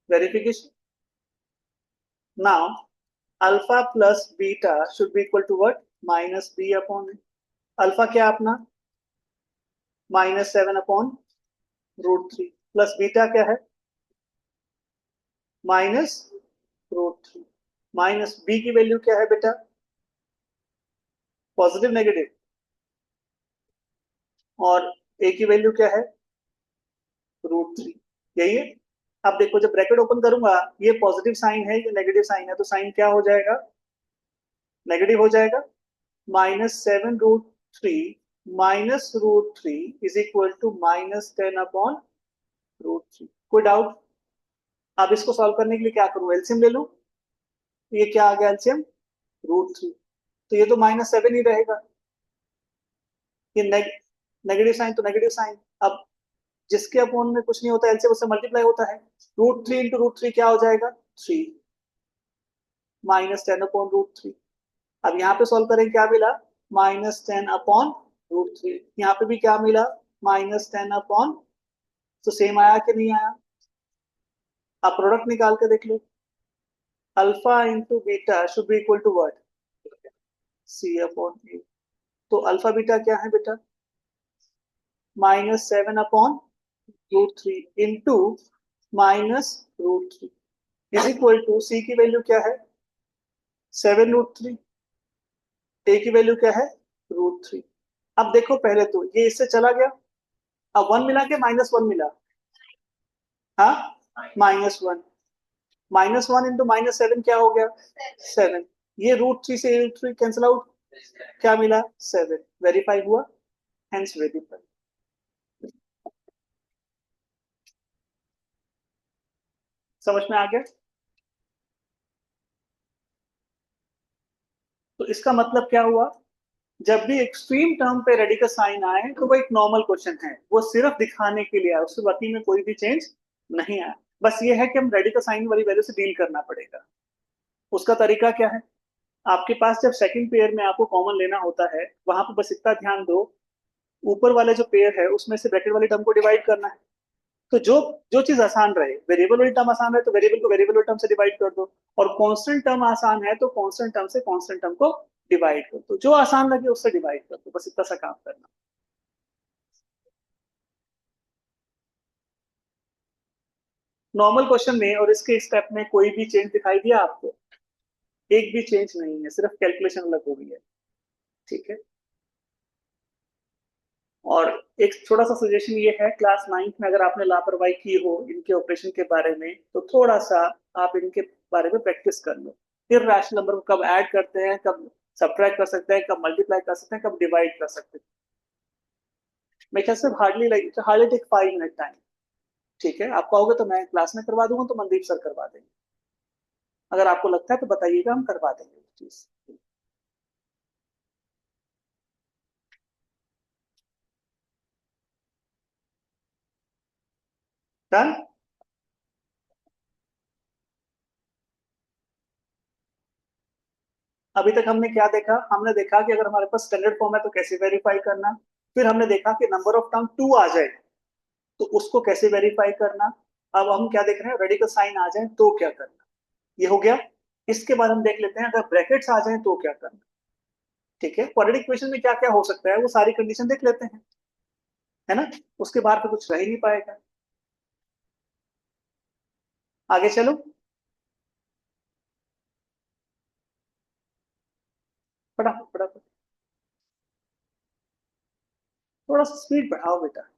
verification. Now alpha plus beta should be equal to what -b upon, alpha क्या अपना -7 अपॉन √3, प्लस बीटा क्या है -√3, माइनस बी की वैल्यू क्या है बेटा पॉजिटिव नेगेटिव, और ए की वैल्यू क्या है √3, यही है। अब देखो जब ब्रैकेट ओपन करूंगा ये पॉजिटिव साइन है ये नेगेटिव साइन है, तो साइन क्या हो जाएगा नेगेटिव हो जाएगा, -7√3 -√3 इज इक्वल टू -10 अपॉन √3। कोई डाउट। अब इसको सॉल्व करने के लिए क्या करूं एलसीएम ले लूं, ये क्या आ गया एलसीएम √3, तो ये तो -7 ही रहेगा, ये नेगेटिव साइन तो नेगेटिव साइन। अब जिसके अपोन में कुछ नहीं होता एलसीएम उससे मल्टीप्लाई होता है, √3 इंटू √3 क्या हो जाएगा 3, -10 अपॉन √3। अब यहाँ पे सॉल्व करें क्या मिला -10 अपॉन √3, यहाँ पे भी क्या मिला -10 अपॉन, तो सेम आया कि नहीं आया। अब प्रोडक्ट निकाल के देख लो, alpha into beta should be equal to what c upon a, तो अल्फा बीटा क्या है बेटा -7 upon √3 into -√3 is equal to c की वैल्यू क्या है 7√3, ए की वैल्यू क्या है √3। अब देखो पहले तो ये इससे चला गया, अब 1 मिला के -1 मिला, हाँ -1, -1 इंटू -7 क्या हो गया 7, ये √3 से √3 कैंसिल आउट, क्या मिला 7, वेरीफाई हुआ, हेंस वेरीफाई। समझ में आ गया। तो इसका मतलब क्या हुआ, जब भी एक्सट्रीम टर्म पे रेडिकल साइन आए तो वो एक नॉर्मल क्वेश्चन है, वो सिर्फ दिखाने के लिए आया, उससे बाकी में कोई भी चेंज नहीं आया। बस ये है कि हम रेडिकल साइन वाली वैल्यू से डील करना पड़ेगा। उसका तरीका क्या है, आपके पास जब सेकंड पेयर में आपको कॉमन लेना होता है, वहां पर बस इतना ध्यान दो, ऊपर वाले जो पेयर है उसमें से ब्रैकेट वाले टर्म को डिवाइड करना है। तो जो जो चीज आसान रहे, वेरिएबल वाली टर्म आसान है तो वेरिएबल को वेरिएबल वाली टर्म से डिवाइड कर दो, और कांस्टेंट टर्म आसान है तो कांस्टेंट टर्म से कांस्टेंट टर्म को डिवाइड कर दो, जो आसान लगे उससे डिवाइड कर दो, बस इतना सा काम करना। नॉर्मल क्वेश्चन में और इसके स्टेप में कोई भी चेंज दिखाई दिया आपको? एक भी चेंज नहीं है, सिर्फ कैलकुलेशन अलग हो गई है। ठीक है। और एक छोटा सा सजेशन ये है, क्लास 9th में अगर आपने लापरवाही की हो इनके ऑपरेशन के बारे में, तो थोड़ा सा आप इनके बारे में प्रैक्टिस कर लो। इर्रेशनल नंबर को कब ऐड करते हैं, कब सब्ट्रैक्ट कर सकते हैं, कब मल्टीप्लाई कर सकते हैं, कब डिवाइड कर सकते हैं। मैं क्या सिर्फ हार्डली टेक 5 मिनट टाइम। ठीक है, आप कहोगे तो मैं क्लास में करवा दूंगा, तो मनदीप सर करवा देंगे। अगर आपको लगता है तो बताइएगा, हम करवा देंगे वो चीज। डन। अभी तक हमने क्या देखा, हमने देखा कि अगर हमारे पास स्टैंडर्ड फॉर्म है तो कैसे वेरीफाई करना। फिर हमने देखा कि नंबर ऑफ टर्म 2 आ जाए तो उसको कैसे वेरीफाई करना। अब हम क्या देख रहे हैं, रेडिकल साइन आ जाए तो क्या करना। ये हो गया। इसके बाद हम देख लेते हैं अगर ब्रैकेट्स आ जाए तो क्या करना। ठीक है, क्वाड्रेटिक इक्वेशन में क्या क्या हो सकता है वो सारी कंडीशन देख लेते हैं, है ना। उसके बाहर तो कुछ रह ही नहीं पाएगा। आगे चलो। फटाफट फटाफट। थोड़ा सा स्पीड बढ़ाओ बेटा।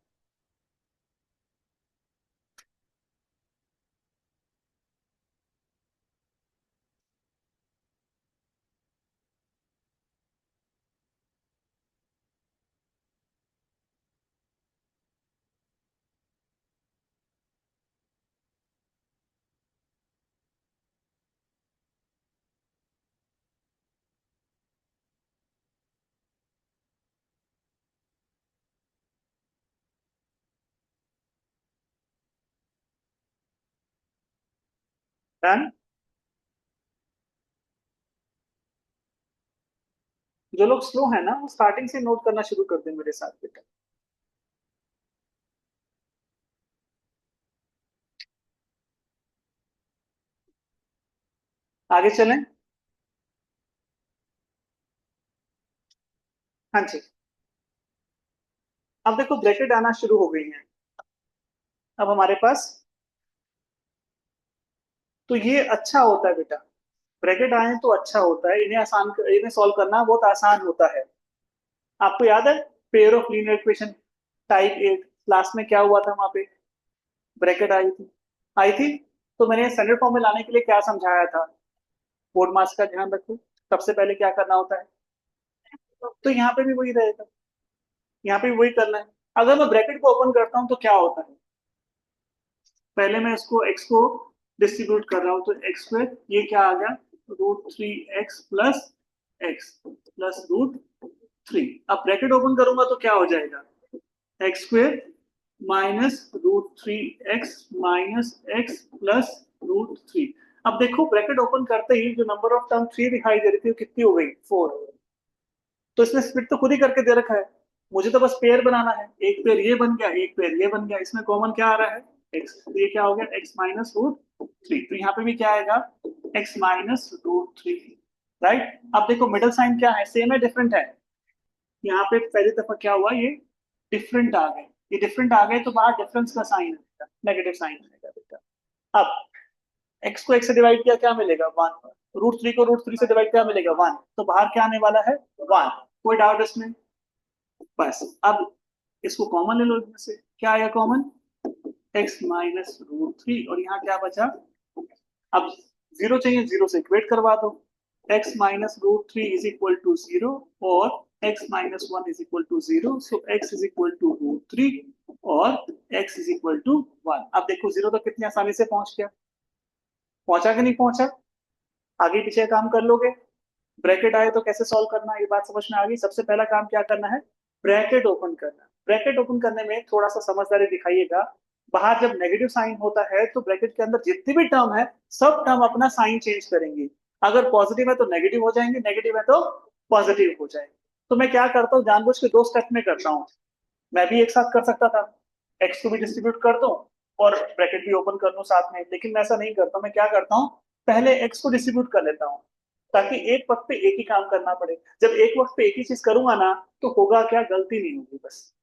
डन। जो लोग स्लो है ना वो स्टार्टिंग से नोट करना शुरू कर दें मेरे साथ बेटा। आगे चलें। हाँ जी। अब देखो ब्रैकेट आना शुरू हो गई है। अब हमारे पास, तो ये अच्छा होता है बेटा, ब्रैकेट आए तो अच्छा होता है, इन्हें सॉल्व करना बहुत आसान होता है। आपको याद है pair of linear equation type 8 class में क्या हुआ था, वहां पे ब्रैकेट आई थी, आई थी। तो मैंने स्टैंडर्ड फॉर्म में लाने के लिए क्या समझाया था, बोर्ड मास का ध्यान रखो, सबसे पहले क्या करना होता है। तो यहाँ पे भी वही रहेगा, यहाँ पे भी वही करना है। अगर मैं ब्रैकेट को ओपन करता हूँ तो क्या होता है, पहले मैं इसको x को डिस्ट्रीब्यूट कर रहा हूँ, तो एक्स स्क्वायर ये क्या आ गया, √3x प्लस x प्लस √3। अब ब्रैकेट ओपन करूंगा तो क्या हो जाएगा, x² -√3x - x प्लस √3। अब देखो ब्रैकेट ओपन करते ही जो नंबर ऑफ टर्म 3 दिखाई दे रही थी वो कितनी हो गई, 4 हो गई। तो इसने स्प्लिट तो खुद ही करके दे रखा है, मुझे तो बस पेयर बनाना है। एक पेयर ये बन गया, एक पेयर ये बन गया, इसमें कॉमन क्या आ रहा है, एक्स। तो ये क्या हो गया, x - √3। तो यहाँ पे भी क्या आएगा, x - √3। राइट। अब देखो मिडल साइन क्या है, सेम है डिफरेंट है। यहाँ पे पहली दफा क्या हुआ, ये डिफरेंट आ गए। ये डिफरेंट आ गए तो बाहर डिफरेंस का साइन आएगा, नेगेटिव साइन आएगा बेटा। अब एक्स को एक्स से डिवाइड किया क्या मिलेगा, 1। √3 को √3 से डिवाइड क्या मिलेगा, 1। तो बाहर क्या आने वाला है, 1। कोई डाउट इसमें? बस अब इसको कॉमन ले लो, इसमें से क्या आया कॉमन, x - √3। और यहाँ क्या बचा, अब जीरो चाहिए, जीरो से इक्वेट करवा दो। x - √3 इज इक्वल टू 0 और x - 1 is equal to 0। So x is equal to √3 और x इज इक्वल टू 1। अब देखो जीरो तो कितनी आसानी से पहुंच गया, पहुंचा कि नहीं पहुंचा, आगे पीछे काम कर लोगे। ब्रैकेट आए तो कैसे सॉल्व करना है, ये बात समझ में आ गई। सबसे पहला काम क्या करना है, ब्रैकेट ओपन करना। ब्रैकेट ओपन करने में थोड़ा सा समझदारी दिखाइएगा। बाहर जब नेगेटिव साइन होता है तो ब्रैकेट के अंदर जितनी भी टर्म है सब टर्म अपना साइन चेंज करेंगे। अगर पॉजिटिव है तो नेगेटिव हो जाएंगे, नेगेटिव है तो पॉजिटिव हो जाएंगे। तो मैं क्या करता हूँ, जानबूझ के दो स्टेप में करता हूँ। मैं भी एक साथ कर सकता था, एक्स को भी डिस्ट्रीब्यूट कर दूं और ब्रैकेट भी ओपन कर दूं साथ में, लेकिन मैं ऐसा नहीं करता। मैं क्या करता हूँ, पहले एक्स को डिस्ट्रीब्यूट कर लेता हूँ ताकि एक वक्त पे एक ही काम करना पड़े। जब एक वक्त पे एक ही चीज करूंगा ना तो होगा क्या, गलती नहीं होगी बस।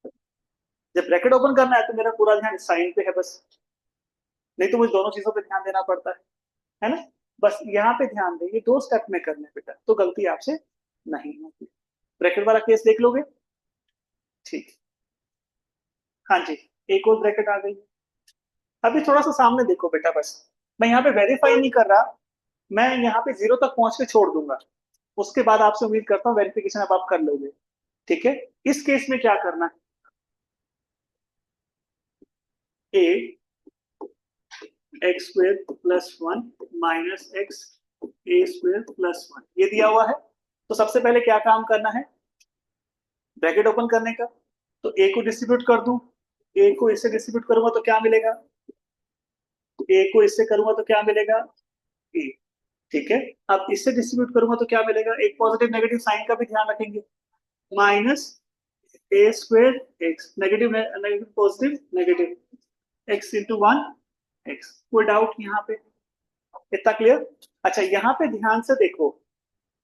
जब ब्रैकेट ओपन करना है तो मेरा पूरा ध्यान साइन पे है बस, नहीं तो मुझे दोनों चीजों पे ध्यान देना पड़ता है ना। बस यहाँ पे ध्यान दें, ये दो स्टेप में करने बेटा, तो गलती आपसे नहीं होगी। ब्रैकेट वाला केस देख लोगे, ठीक। हाँ जी, एक और ब्रैकेट आ गई। अभी थोड़ा सा सामने देखो बेटा, बस मैं यहाँ पे वेरीफाई नहीं कर रहा, मैं यहाँ पे जीरो तक पहुंच के छोड़ दूंगा। उसके बाद आपसे उम्मीद करता हूँ वेरिफिकेशन अब आप कर लोगे। ठीक है, इस केस में क्या करना है, a x square plus one minus x a square plus one, ये दिया हुआ है। तो सबसे पहले क्या काम करना है, ब्रैकेट ओपन करने का। तो ए को डिस्ट्रीब्यूट कर दूं, ए को इससे डिस्ट्रीब्यूट करूंगा तो क्या मिलेगा, ए को इससे करूंगा तो क्या मिलेगा, ए। ठीक है, अब इससे डिस्ट्रीब्यूट करूंगा तो क्या मिलेगा, एक पॉजिटिव नेगेटिव साइन का भी ध्यान रखेंगे, minus a square x, negative negative positive negative x into one x. कोई डाउट यहाँ पे, इतना क्लियर। अच्छा यहाँ पे ध्यान से देखो,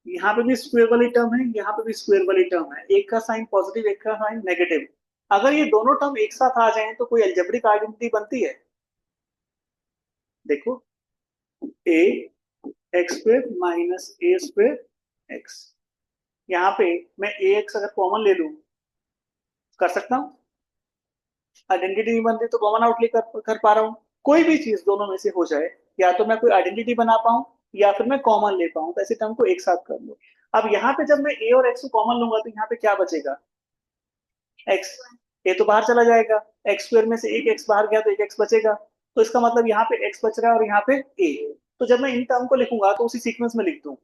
यहाँ पे भी स्क्वायर वाली टर्म है, यहाँ पे भी स्क्वायर वाली टर्म है, एक का साइन पॉजिटिव एक का साइन नेगेटिव। अगर ये दोनों टर्म एक साथ आ जाएं तो कोई अलजेब्रिक आइडेंटिटी बनती है। देखो, ए x square minus a square x, यहाँ पे मैं ए एक्स अगर कॉमन ले लूं, कर सकता हूँ। आइडेंटिटी नहीं बन रही तो कॉमन आउट कर पा रहा हूँ। कोई भी चीज दोनों में से हो जाए, या तो मैं कोई आइडेंटिटी बना पाऊं या फिर मैं कॉमन ले पाऊं, तो ऐसे टर्म को एक साथ कर लो। अब यहाँ पे जब मैं ए और एक्स को कॉमन लूंगा तो यहाँ पे क्या बचेगा, एक्स। ए तो बाहर चला जाएगा, एक्स स्क्वायर में से एक एक्स बाहर गया तो एक एक्स बचेगा। तो इसका मतलब यहाँ पे एक्स बच रहा है और यहाँ पे ए। तो जब मैं इन टर्म को लिखूंगा तो उसी सीक्वेंस में लिख दूं,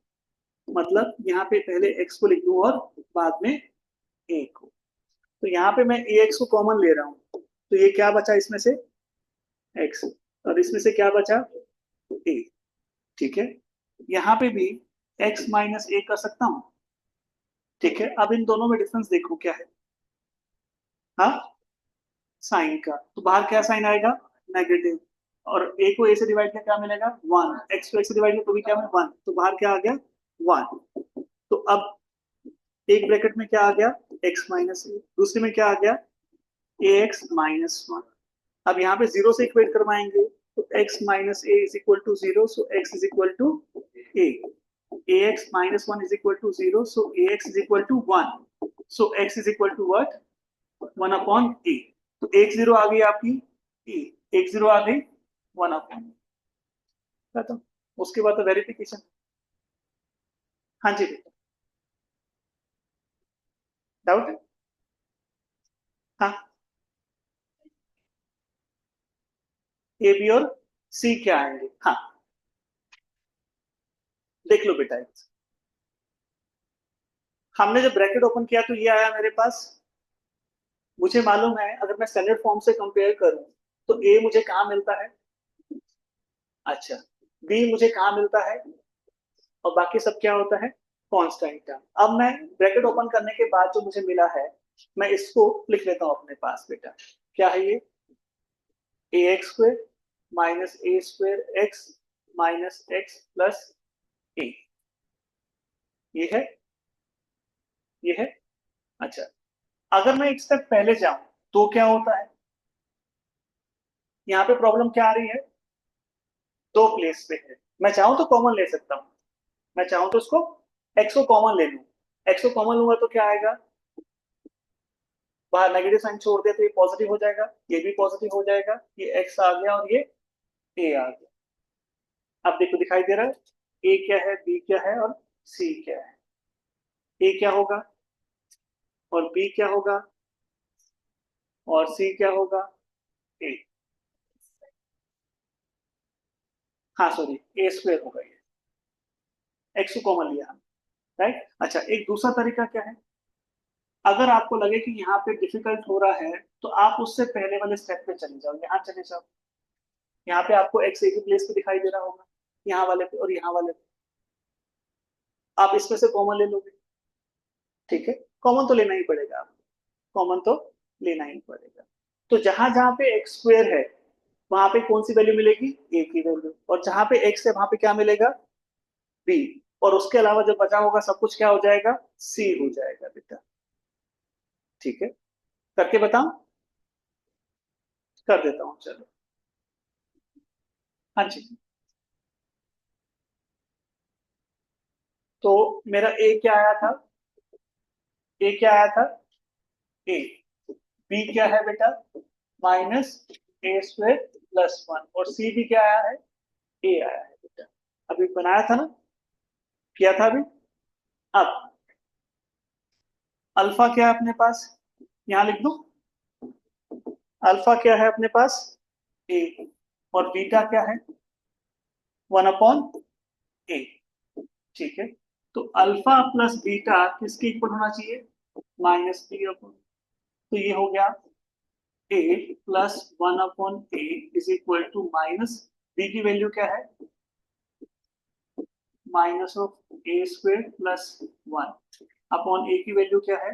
मतलब यहाँ पे पहले एक्स को लिख दूं और बाद में ए को। तो यहाँ पे मैं ए एक्स को कॉमन ले रहा हूँ, तो ये क्या बचा इसमें से, एक्स, और इसमें से क्या बचा, ए। ठीक है, यहाँ पे भी एक्स माइनस ए कर सकता हूँ। ठीक है, अब इन दोनों में डिफरेंस देखो क्या है, हाँ, साइन का। तो बाहर क्या साइन आएगा, नेगेटिव। और ए को ए से डिवाइड किया क्या मिलेगा, वन। एक्स को एक्स से डिवाइड किया तो भी क्या मिलेगा, वन। तो बाहर क्या आ गया, वन। तो अब एक ब्रैकेट में क्या आ गया, एक्स माइनस ए, दूसरे में क्या आ गया, ए एक्स माइनस वन। अब यहाँ पे जीरो से इक्वेट करवाएंगे, तो x minus a is equal to zero, so x is equal to a. A x minus one is equal to zero, so a x is equal to one, so x is equal to what, one upon a. तो एक zero आ गई आपकी ए, एक zero आ गई one upon, खत्म। उसके बाद तो वेरिफिकेशन। हाँ जी बेटा, डाउट है, हाँ। ए बी और सी क्या आएंगे, हाँ, देख लो बेटा। हमने जब ब्रैकेट ओपन किया तो ये आया मेरे पास। मुझे मालूम है अगर मैं स्टैंडर्ड फॉर्म से कंपेयर करूं तो ए मुझे कहाँ मिलता है, अच्छा, बी मुझे कहाँ मिलता है, और बाकी सब क्या होता है, कांस्टेंट टर्म। अब मैं ब्रैकेट ओपन करने के बाद जो मुझे मिला है, मैं इसको लिख लेता हूँ अपने पास बेटा। क्या है ये, a x square minus a square x minus x plus a, ये है, ये है। अच्छा, अगर मैं एक स्टेप पहले जाऊं तो क्या होता है, यहाँ पे प्रॉब्लम क्या आ रही है, दो प्लेस पे है। मैं चाहूं तो कॉमन ले सकता हूँ, मैं चाहूं तो उसको एक्स को कॉमन ले लूं। एक्स को कॉमन लूंगा तो क्या आएगा, बाहर नेगेटिव साइन छोड़ दिया तो ये पॉजिटिव हो जाएगा, ये भी पॉजिटिव हो जाएगा, ये एक्स आ गया और ये ए आ गया। अब देखो दिखाई दे रहा है, ए क्या है, बी क्या है और सी क्या है। ए क्या होगा और बी क्या होगा और सी क्या होगा, ए, हाँ सॉरी, ए स्क्वेयर होगा ये, एक्स को कॉमन लिया हम। राइट। अच्छा, एक दूसरा तरीका क्या है, अगर आपको लगे कि यहाँ पे डिफिकल्ट हो रहा है तो आप उससे पहले वाले स्टेप पे चले जाओ, यहाँ चले जाओ। यहाँ पे आपको एक्स एक ही प्लेस पे दिखाई दे रहा होगा, यहाँ वाले पे और यहाँ वाले पे, आप इसमें से कॉमन ले लोगे। ठीक है, कॉमन तो लेना ही पड़ेगा आपको, कॉमन तो लेना ही पड़ेगा। तो जहां जहां पे एक्स स्क्वेयर है वहां पे कौन सी वैल्यू मिलेगी, ए की वैल्यू, और जहां पे एक्स है वहां पे क्या मिलेगा, बी। और उसके अलावा जो बचा होगा सब कुछ क्या हो जाएगा, सी हो जाएगा बेटा। ठीक है, करके बताऊं, कर देता हूं चलो। हाँ जी, तो मेरा ए क्या आया था, ए क्या आया था, ए। बी क्या है बेटा, minus a square plus one, और सी भी क्या आया है, ए आया है बेटा। अभी बनाया था ना, किया था अभी। अब अल्फा क्या है अपने पास, यहां लिख दो। अल्फा क्या है अपने पास, ए, और बीटा क्या है, 1/a। ठीक है, तो अल्फा प्लस बीटा किसके इक्वल होना चाहिए, -b/, तो ये हो गया a plus 1/a is equal to minus, b की वैल्यू क्या है, minus of a square plus 1 a की वैल्यू क्या है,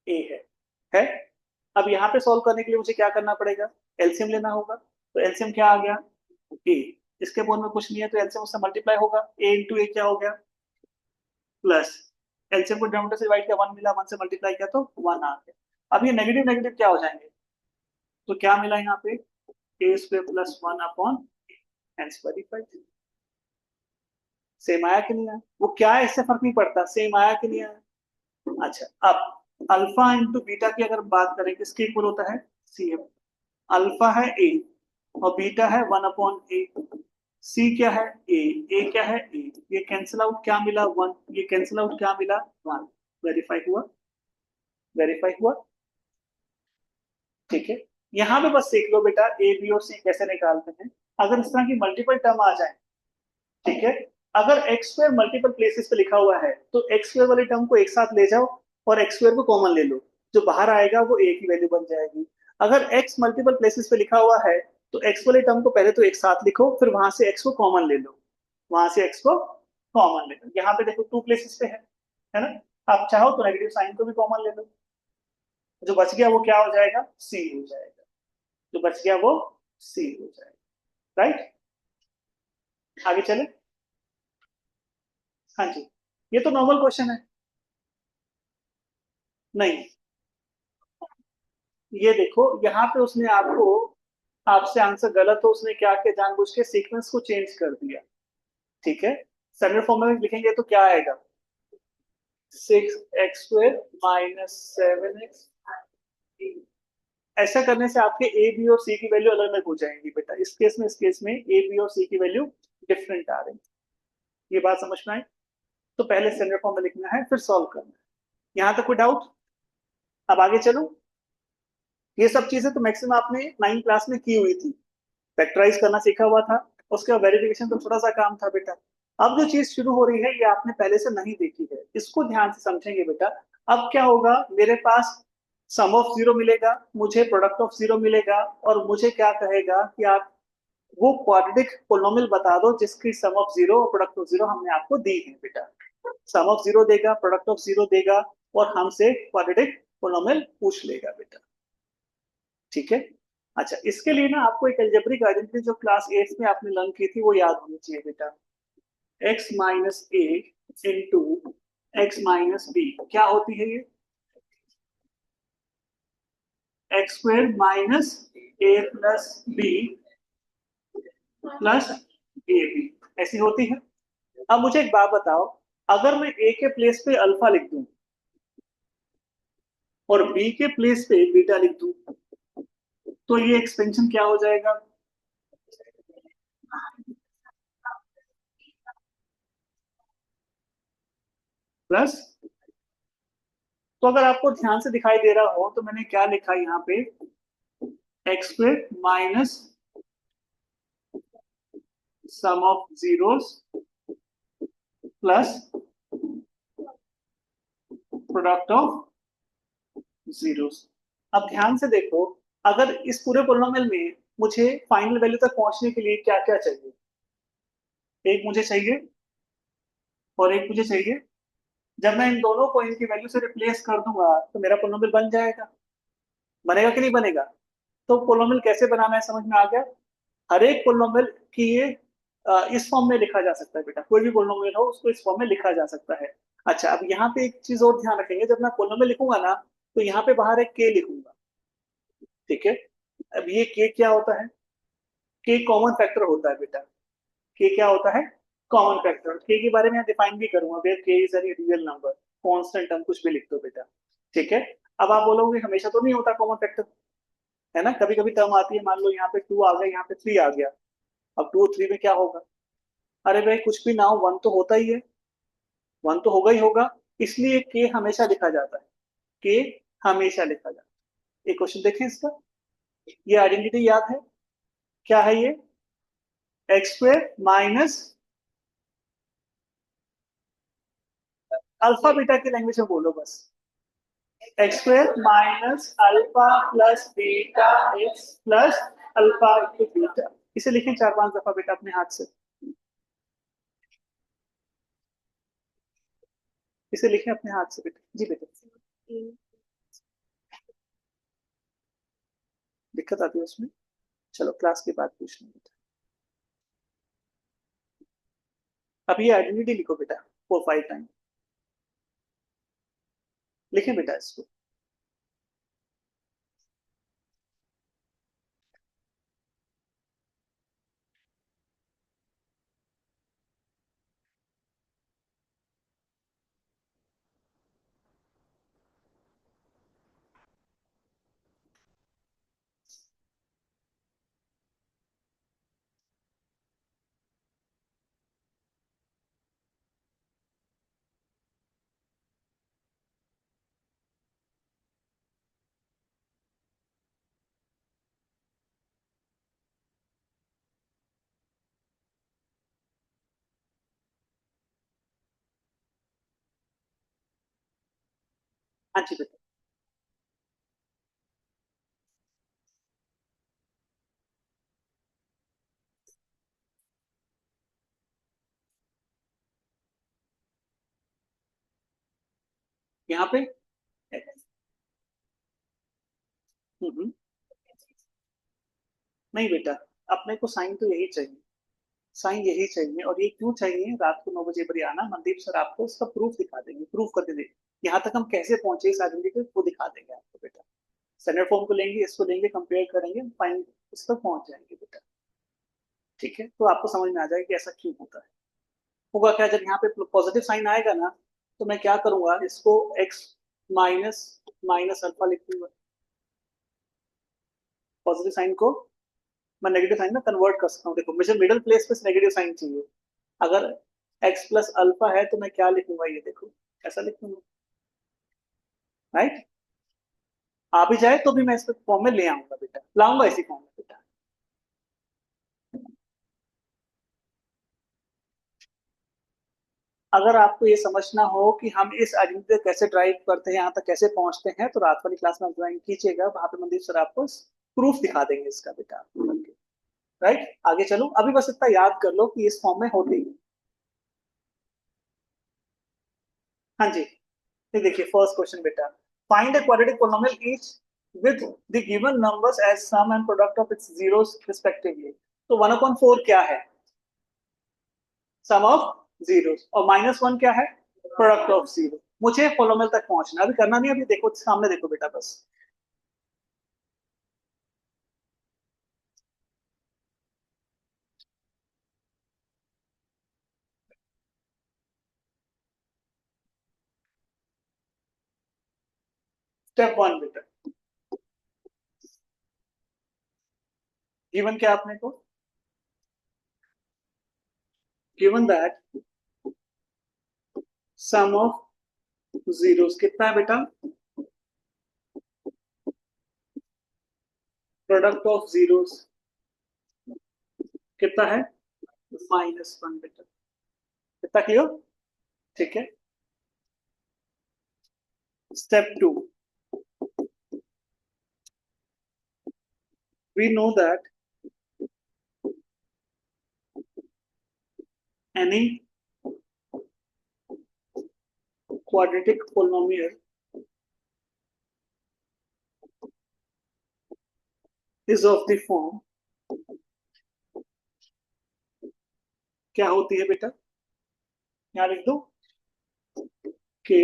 ए है। अब यहाँ पे सॉल्व करने के लिए मुझे क्या करना पड़ेगा, एलसीएम लेना होगा। तो एलसीएम क्या आ गया, ए, इसके बोन में कुछ नहीं है तो एलसीएम उससे मल्टीप्लाई होगा, ए इंटू ए क्या हो गया, प्लस, एलसीएम को डिनोमिनेटर से डिवाइड किया, 1 मिला, 1 से मल्टीप्लाई किया तो 1 आ गया। अब ये नेगेटिव नेगेटिव क्या हो जाएंगे, तो क्या मिला यहाँ पे, a square plus 1/, hence verified. Same आया कि नहीं आया, वो क्या है इससे फर्क नहीं पड़ता, सेम आया कि नहीं आया। अच्छा, अब अल्फा इंटू बीटा की अगर बात करें किसके इक्वल होता है, सी एम। अल्फा है ए और बीटा है 1/a, सी क्या है, ए क्या है, ए, ये कैंसिल आउट क्या मिला, 1, ये कैंसिल आउट क्या मिला, 1। वेरीफाई हुआ, वेरीफाई हुआ। ठीक है, यहाँ पे बस सीख लो बेटा ए बी और सी कैसे निकालते हैं, अगर इस तरह की मल्टीपल टर्म आ जाए। ठीक है, अगर एक्स स्क्वायर मल्टीपल प्लेसेस पे लिखा हुआ है तो एक्स स्क्वायर वाली टर्म को एक साथ ले जाओ और एक्स स्क्वायर को कॉमन ले लो, जो बाहर आएगा वो ए की वैल्यू बन जाएगी। अगर एक्स मल्टीपल प्लेसेस पे लिखा हुआ है तो एक्स वाली टर्म को पहले तो एक साथ लिखो, फिर वहां से एक्स को कॉमन ले लो, वहां से एक्स को कॉमन ले लो। यहाँ पे देखो 2 प्लेसेस पे है ना, आप चाहो तो नेगेटिव साइन को भी कॉमन ले लो, जो बच गया वो क्या हो जाएगा, सी हो जाएगा, जो बच गया वो सी हो जाएगा। राइट, आगे चले। हाँ जी, ये तो नॉर्मल क्वेश्चन है। नहीं, ये देखो यहाँ पे उसने आपको, आपसे आंसर गलत हो, उसने क्या किया, जानबूझ के सीक्वेंस को चेंज कर दिया। ठीक है, स्टैंडर्ड फॉर्म में लिखेंगे तो क्या आएगा, 6x² माइनस 7x। ऐसा करने से आपके ए बी और सी की वैल्यू अलग अलग हो जाएंगी बेटा, इस केस में ए बी और सी की वैल्यू डिफरेंट आ रही है। ये बात समझ में आई, तो पहले स्टैंडर्ड फॉर्म में लिखना है फिर सॉल्व करना है। यहाँ तक कोई डाउट, अब आगे चलो। ये सब चीजें तो मैक्सिमम आपने 9 क्लास में की हुई थी, फैक्टराइज करना सीखा हुआ था, उसके बाद वेरिफिकेशन तो थोड़ा सा काम था बेटा। अब जो चीज शुरू हो रही है ये आपने पहले से नहीं देखी है, इसको ध्यान से समझेंगे बेटा। अब क्या होगा, मेरे पास सम ऑफ जीरो मिलेगा, मुझे प्रोडक्ट ऑफ जीरो मिलेगा, और मुझे क्या कहेगा कि आप वो क्वाड्रेटिक पोलिनोमियल बता दो जिसकी सम ऑफ जीरो और प्रोडक्ट ऑफ जीरो हमने आपको दी है बेटा। सम ऑफ जीरो देगा, प्रोडक्ट ऑफ जीरो देगा, और हमसे क्वाड्रेटिक पोलिनोमियल पूछ लेगा बेटा। ठीक है, अच्छा इसके लिए ना आपको एक अलजेब्रिक आइडेंटिटी जो क्लास 8 में आपने लर्न की थी वो याद होनी चाहिए बेटा। x minus a into x minus b क्या होती है ये, x square minus a plus b plus a b, ऐसी होती है। अब मुझे एक बात बताओ, अगर मैं ए के प्लेस पे अल्फा लिख दूं और बी के प्लेस पे बीटा लिख दूं तो ये एक्सपेंशन क्या हो जाएगा, प्लस। तो अगर आपको ध्यान से दिखाई दे रहा हो तो मैंने क्या लिखा यहाँ पे, x square minus sum of zeros plus product of zeros. अब ध्यान से देखो, अगर इस पूरे पोलिनोमियल में मुझे फाइनल वैल्यू तक पहुंचने के लिए क्या क्या चाहिए, एक मुझे चाहिए और एक मुझे चाहिए। जब मैं इन दोनों को इनकी वैल्यू से रिप्लेस कर दूंगा तो मेरा पोलिनोमियल बन जाएगा। बनेगा कि नहीं बनेगा? तो पोलिनोमियल कैसे बनाना है समझ में आ गया। हर एक पोलिनोमियल की ये इस फॉर्म में लिखा जा सकता है बेटा, कोई भी पोलिनोमियल हो उसको इस फॉर्म में लिखा जा सकता है। अच्छा, अब यहाँ पे एक चीज और ध्यान रखेंगे, जब मैं पोलिनोमियल लिखूंगा ना तो यहाँ पे बाहर एक के लिखूंगा। ठीक है, अब ये के क्या होता है? के कॉमन फैक्टर होता है बेटा। के क्या होता है? Common factor. के के बारे में डिफाइन भी करूंगा, where k is any real number, constant term कुछ भी लिख दो बेटा। ठीक है। अब आप बोलोगे हमेशा तो नहीं होता कॉमन फैक्टर, है ना, कभी कभी टर्म आती है, मान लो यहाँ पे 2 आ गया, यहाँ पे 3 आ गया। अब 2 और 3 में क्या होगा? अरे भाई कुछ भी ना हो, 1 तो होता ही है, 1 तो होगा ही होगा। इसलिए के हमेशा लिखा जाता है, के हमेशा लिखा जाता है। एक क्वेश्चन देखें इसका, ये आइडेंटिटी याद है? क्या है ये? X square minus, alpha beta की लैंग्वेज में बोलो बस। X square minus alpha plus beta x plus alpha into beta. इसे लिखें 4-5 दफा बेटा अपने हाथ से। इसे लिखें अपने हाथ से बेटा, जी बेटा। दिक्कत आती है उसमें? चलो क्लास के बाद पूछ लेंगे बेटा। अब ये आइडेंटिटी लिखो बेटा 4-5 टाइम। लिखें बेटा इसको। हाँ जी बेटा। यहाँ पे हम्म, नहीं बेटा, अपने को साइन तो यही चाहिए, साइन यही चाहिए। और ये क्यों चाहिए? रात को 9 बजे बड़ी आना, मनदीप सर आपको इसका प्रूफ दिखा देंगे, प्रूफ करके देंगे। यहाँ तक हम कैसे पहुंचे इस आइडेंटिटी को दिखा देंगे आपको बेटा। स्टैंडर्ड फॉर्म को लेंगे, इसको लेंगे, कंपेयर करेंगे, फाइन इस तक पहुंच जाएंगे बेटा। ठीक है, तो आपको समझ में आ जाएगा कि ऐसा क्यों होता है। होगा क्या, जब यहाँ पे पॉजिटिव साइन आएगा ना तो मैं क्या करूंगा, इसको एक्स माइनस माइनस अल्फा लिख दूंगा। पॉजिटिव साइन को मैं नेगेटिव साइन में कन्वर्ट कर सकता हूँ। देखो मुझे मिडिल प्लेस पे नेगेटिव साइन चाहिए। अगर एक्स प्लस अल्फा है तो मैं क्या लिखूंगा, ये देखो ऐसा लिखूंगा, राइट। आ भी जाए तो भी मैं इसको फॉर्म में ले आऊंगा बेटा, लाऊंगा इसी फॉर्म में बेटा। अगर आपको ये समझना हो कि हम इस आइडेंटिटी कैसे ड्राइव करते हैं, यहाँ तक कैसे पहुंचते हैं, तो रात वाली क्लास में ज्वाइन कीजिएगा, वहां पे मनदीप सर आपको प्रूफ दिखा देंगे इसका बेटा। राइट, आगे चलो, अभी बस इतना याद कर लो कि इस फॉर्म में होते ही। हाँ जी, ये देखिए फर्स्ट क्वेश्चन बेटा, find a quadratic polynomial each with the given numbers as sum and product of its zeros respectively। तो 1/4 क्या है? सम ऑफ जीरोस। और -1 क्या है? Product of zero. मुझे पोलोमियल तक पहुंचना, अभी करना नहीं, अभी देखो सामने देखो बेटा बस। स्टेप 1 बेटा, गिवन क्या आपने को? Given that sum of zeros कितना है बेटा? प्रोडक्ट ऑफ जीरोस कितना है? -1 बेटा। कितना क्लियर? ठीक है। Step 2. We know that any quadratic polynomial is of the form, क्या होती है बेटा, यहाँ लिख दो k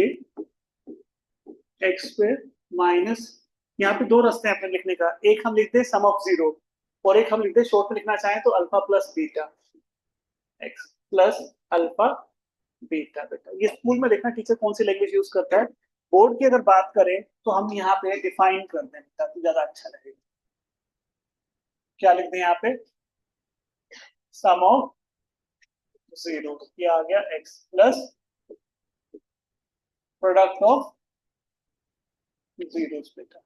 x स्क्वायर माइनस, यहाँ पे दो रास्ते हैं अपने लिखने का, एक हम लिखते हैं सम ऑफ जीरो और एक हम लिखते हैं शॉर्ट में लिखना चाहें तो alpha plus beta, x plus alpha beta. बेटा ये स्कूल में देखना टीचर कौन सी लैंग्वेज यूज करता है, बोर्ड की अगर बात करें तो हम यहाँ पे डिफाइन कर दें ताकि ज्यादा अच्छा लगेगा। क्या लिखते हैं यहाँ पे, सम ऑफ जीरो, ये आ गया x plus product of zero. बेटा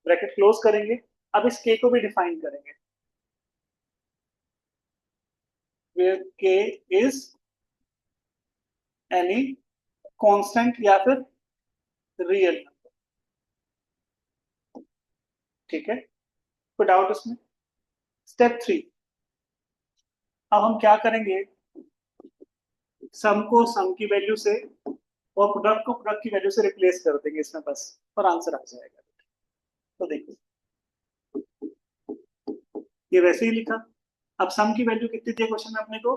ब्रैकेट क्लोज करेंगे, अब इस k को भी डिफाइन करेंगे, where k is any constant या फिर रियल नंबर। ठीक है, कोई डाउट उसमें। स्टेप 3, अब हम क्या करेंगे, सम को सम की वैल्यू से और प्रोडक्ट को प्रोडक्ट की वैल्यू से रिप्लेस कर देंगे इसमें बस, और आंसर आ जाएगा। तो देखो ये वैसे ही लिखा, अब सम की वैल्यू कितनी थी क्वेश्चन में अपने को,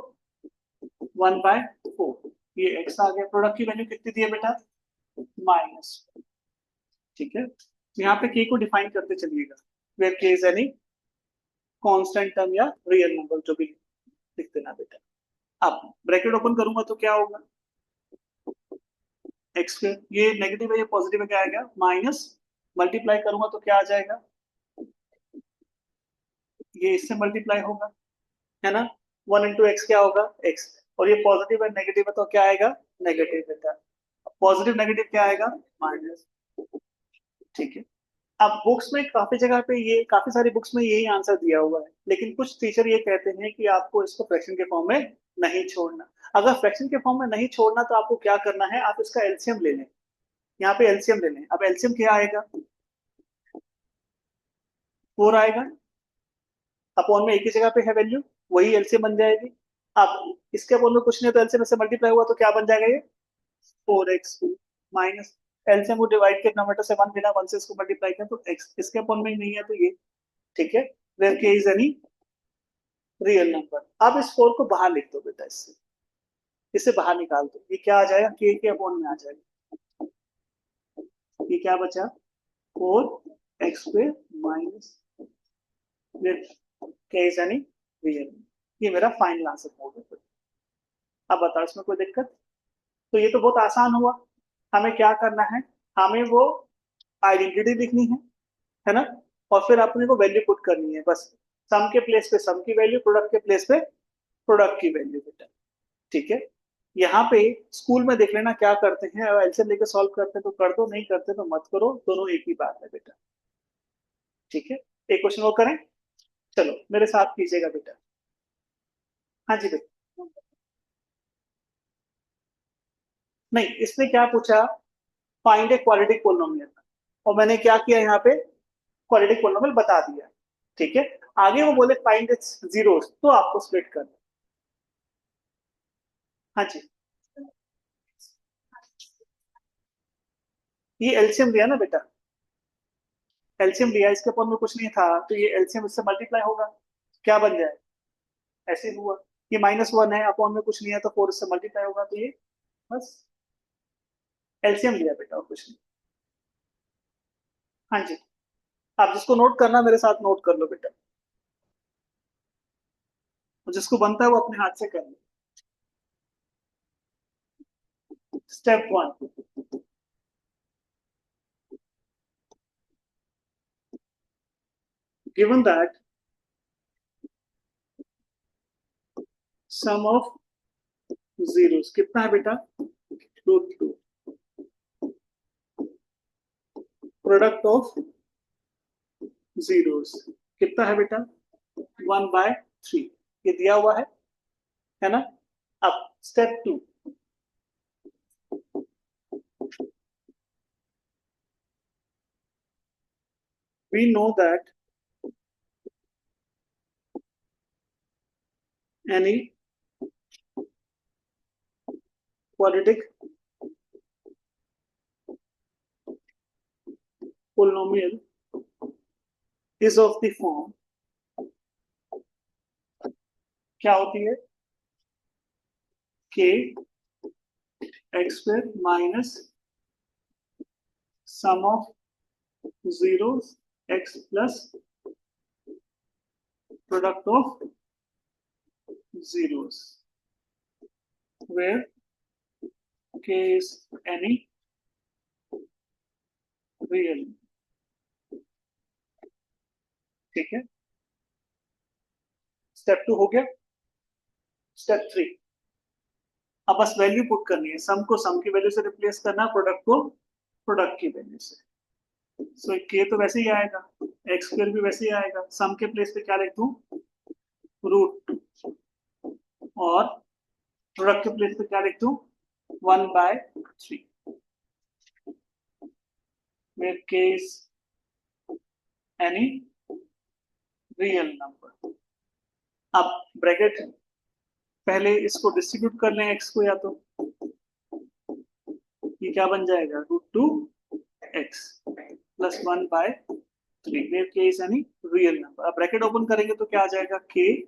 1/4, ये x आ गया, प्रोडक्ट की वैल्यू कितनी दी है बेटा, माइनस। ठीक है, यहाँ पे k को डिफाइन करते चलिएगा, where k is any constant term या रियल नंबर, जो भी लिख देना बेटा। अब ब्रैकेट ओपन करूंगा तो क्या होगा, एक्स स्क्वायर, ये नेगेटिव है ये पॉजिटिव है, क्या आएगा माइनस, मल्टीप्लाई करूंगा तो क्या आ जाएगा, ये इससे मल्टीप्लाई होगा, है ना, 1 इंटू एक्स क्या होगा एक्स, और ये पॉजिटिव है नेगेटिव है तो क्या आएगा नेगेटिव बेटा, पॉजिटिव नेगेटिव क्या आएगा माइनस। ठीक है, अब बुक्स में काफी जगह पे ये, काफी सारी बुक्स में यही आंसर दिया हुआ है, लेकिन कुछ टीचर ये कहते हैं कि आपको इसको फ्रैक्शन के फॉर्म में नहीं छोड़ना। अगर फ्रैक्शन के फॉर्म में नहीं छोड़ना तो आपको क्या करना है, आप इसका एलसीएम ले लें, यहाँ पे एलसीएम ले लें। अब एलसीएम क्या आएगा, 4 आएगा, अपॉन में एक ही जगह पे है वैल्यू, वही एलसीएम बन जाएगी। अब इसके अपॉन में कुछ नहीं तो एलसीएम से मल्टीप्लाई हुआ तो क्या बन जाएगा, ये 4x माइनस, एलसीएम को डिवाइड के डिनोमिनेटर से 1 बिना 1 से इसको मल्टीप्लाई करें तो x, इसके अपॉन में ही नहीं है तो ये। ठीक है, where k is any real number. अब इस 4 को बाहर लिख दो बेटा, इससे इसे बाहर निकाल दो, ये क्या आ जाएगा, k के अपॉन में आ जाएगा, ये क्या बचा 4x square minus k is any real, ये मेरा फाइनल आंसर हो गया। अब बताओ इसमें कोई दिक्कत, तो ये तो बहुत आसान हुआ। हमें क्या करना है, हमें वो आइडेंटिटी लिखनी है ना, और फिर अपने को वैल्यू पुट करनी है बस, सम के प्लेस पे सम की वैल्यू, प्रोडक्ट के प्लेस पे प्रोडक्ट की वैल्यू बेटा। ठीक है, यहाँ पे स्कूल में देख लेना क्या करते हैं, अगर एलसीएम लेके सॉल्व करते हैं तो कर दो, नहीं करते तो मत करो, दोनों एक ही बात है बेटा। ठीक है, एक क्वेश्चन और करें, चलो मेरे साथ कीजिएगा बेटा। हाँ जी बेटा, नहीं इसने क्या पूछा, फाइंड ए क्वाड्रेटिक पोलिनोमियल, और मैंने क्या किया यहाँ पे, क्वाड्रेटिक पोलिनोमियल बता दिया। ठीक है, आगे वो बोले फाइंड इट्स जीरोस, तो आपको स्प्लिट करना। हाँ जी, ये एलसीएम लिया ना बेटा, एलसीएम लिया, इसके ऊपर में कुछ नहीं था तो ये एलसीएम इससे मल्टीप्लाई होगा, क्या बन जाए, ऐसे हुआ। ये -1 है, अपॉन में कुछ नहीं है तो 4 इससे मल्टीप्लाई होगा, तो ये बस एलसीएम लिया बेटा और कुछ नहीं। हाँ जी, आप जिसको नोट करना मेरे साथ नोट कर लो बेटा, जिसको बनता है वो अपने हाथ से कर लो। Step 1, given that sum of zeros कितना है बेटा, रूट 2, प्रोडक्ट ऑफ जीरोस कितना है बेटा, 1/3, ये दिया हुआ है ना। अब step 2, we know that any quadratic polynomial is of the form, क्या होती है, k x square minus sum of zeros x plus product of zeros, where k is any real. ठीक है, स्टेप 2 हो गया। स्टेप 3, अब बस वैल्यू पुट करनी है, सम को सम की वैल्यू से रिप्लेस करना, प्रोडक्ट को प्रोडक्ट की वैल्यू से। सो के तो वैसे ही आएगा, एक्स स्क्वायर भी वैसे ही आएगा, सम के प्लेस पे क्या लिख दूं, रूट, और प्रोडक्ट के प्लेस पे क्या लिख दूं, 1/3, where k is any real number। अब ब्रैकेट, पहले इसको डिस्ट्रीब्यूट कर लें एक्स को, या तो ये क्या बन जाएगा, √2x plus 1/3, where k is any real number. अब ब्रैकेट ओपन करेंगे तो क्या आ जाएगा, k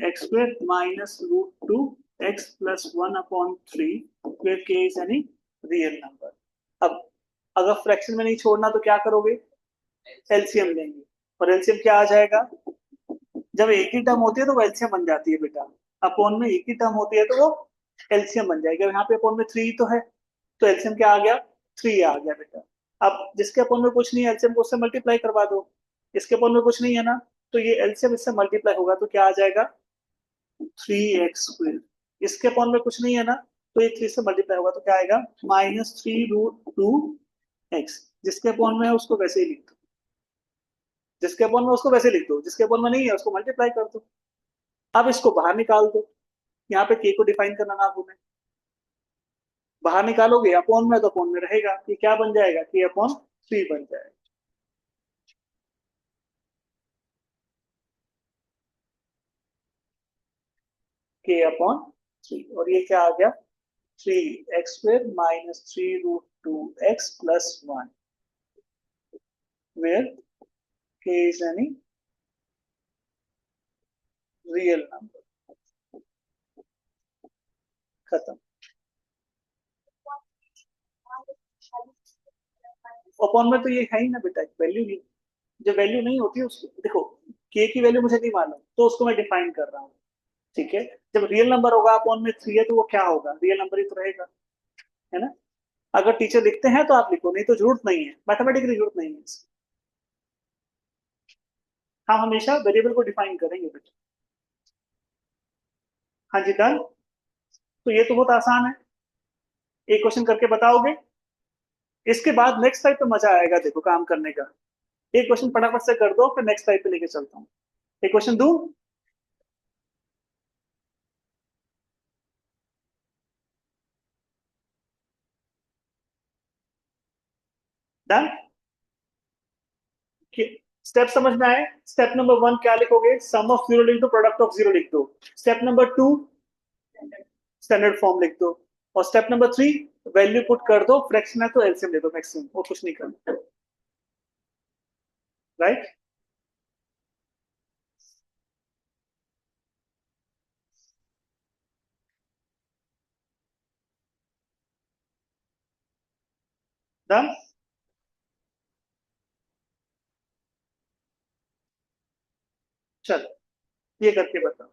x square minus √2x plus 1/3, where k is any real number. अब अगर फ्रैक्शन में नहीं छोड़ना तो क्या करोगे, एलसीएम लेंगे, और एलसीएम क्या आ जाएगा, जब एक ही टर्म होती है तो वो एलसीएम बन जाती है बेटा, अपॉन में एक ही टर्म होती है तो वो एलसीएम बन जाएगी। यहाँ पे अपॉन में 3 तो है, तो एलसीएम क्या आ गया, 3 आ गया बेटा। अब जिसके अपॉन में कुछ नहीं है, एलसीएम को उससे मल्टीप्लाई करवा दो, इसके अपॉन में कुछ नहीं है ना, तो ये एलसीएम इससे मल्टीप्लाई होगा तो क्या आ जाएगा, 3x स्क्वायर। इसके अपॉन में कुछ नहीं है ना, तो ये 3 से मल्टीप्लाई होगा तो क्या आएगा, -3√2x। जिसके अपॉन में है उसको वैसे ही लिख दो, जिसके अपॉन में उसको वैसे लिख दो, जिसके अपॉन में नहीं है उसको मल्टीप्लाई कर दो। अब इसको बाहर निकाल दो, यहाँ पे के को डिफाइन करना ना भूलें, बाहर निकालोगे अपॉन में तो अपॉन में रहेगा, ये क्या बन जाएगा, k/3 बन जाएगा। k/3, और ये क्या आ गया, 3x² minus 3√2x plus 1, where k is any real number. खत्म। अपॉन में तो ये है ही ना बेटा, वैल्यू ही, जब वैल्यू नहीं होती है उसको देखो, के की वैल्यू मुझे नहीं मालूम तो उसको मैं डिफाइन कर रहा हूँ, ठीक है। जब रियल नंबर होगा अपॉन में 3 है तो वो क्या होगा, रियल नंबर ही तो रहेगा, है ना। अगर टीचर लिखते हैं तो आप लिखो, नहीं तो जरूरत नहीं है, मैथमेटिकली जरूरत नहीं है इसकी। हम हमेशा वेरिएबल को डिफाइन करेंगे बेटा। हाँ जी डन। तो ये तो बहुत आसान है, एक क्वेश्चन करके बताओगे, इसके बाद नेक्स्ट टाइप पे मजा आएगा देखो काम करने का। एक क्वेश्चन फटाफट से कर दो, फिर नेक्स्ट टाइप पे लेके चलता हूँ। एक क्वेश्चन दू, डन। स्टेप समझ में आए, स्टेप नंबर 1 क्या लिखोगे, सम ऑफ जीरो लिख दो, प्रोडक्ट ऑफ जीरो लिख दो। स्टेप नंबर 2 स्टैंडर्ड फॉर्म लिख दो, और स्टेप नंबर 3 वैल्यू पुट कर दो, फ्रैक्शन है तो एलसीएम ले दो मैक्सिमम, और कुछ नहीं करना, राइट। डन। चलो ये करके बताओ।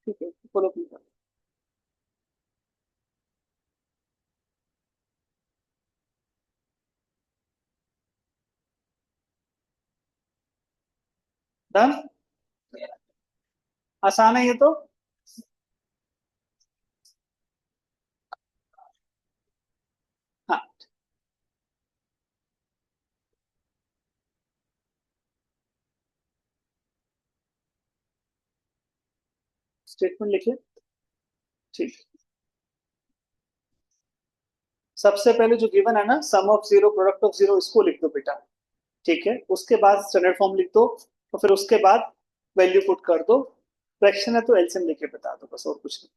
ठीक है, फॉलो कीजिए। डन। आसान है ये तो। हाँ, स्टेटमेंट लिखिए। ठीक। सबसे पहले जो गिवन है ना, sum of zero product of zero, इसको लिख दो बेटा। ठीक है, उसके बाद स्टैंडर्ड फॉर्म लिख दो, और फिर उसके बाद वैल्यू पुट कर दो। फ्रैक्शन है तो एलसीएम लेके बता दो, बस और कुछ नहीं।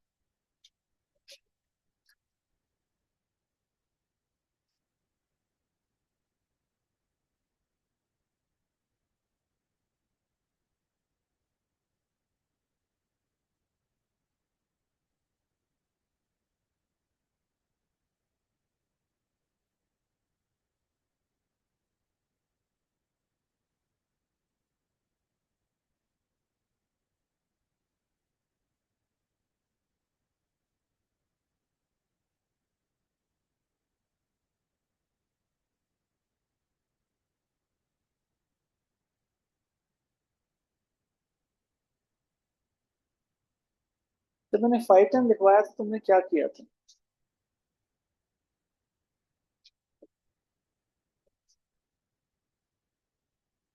जब मैंने 5 टाइम लिखवाया तो तुमने क्या किया था?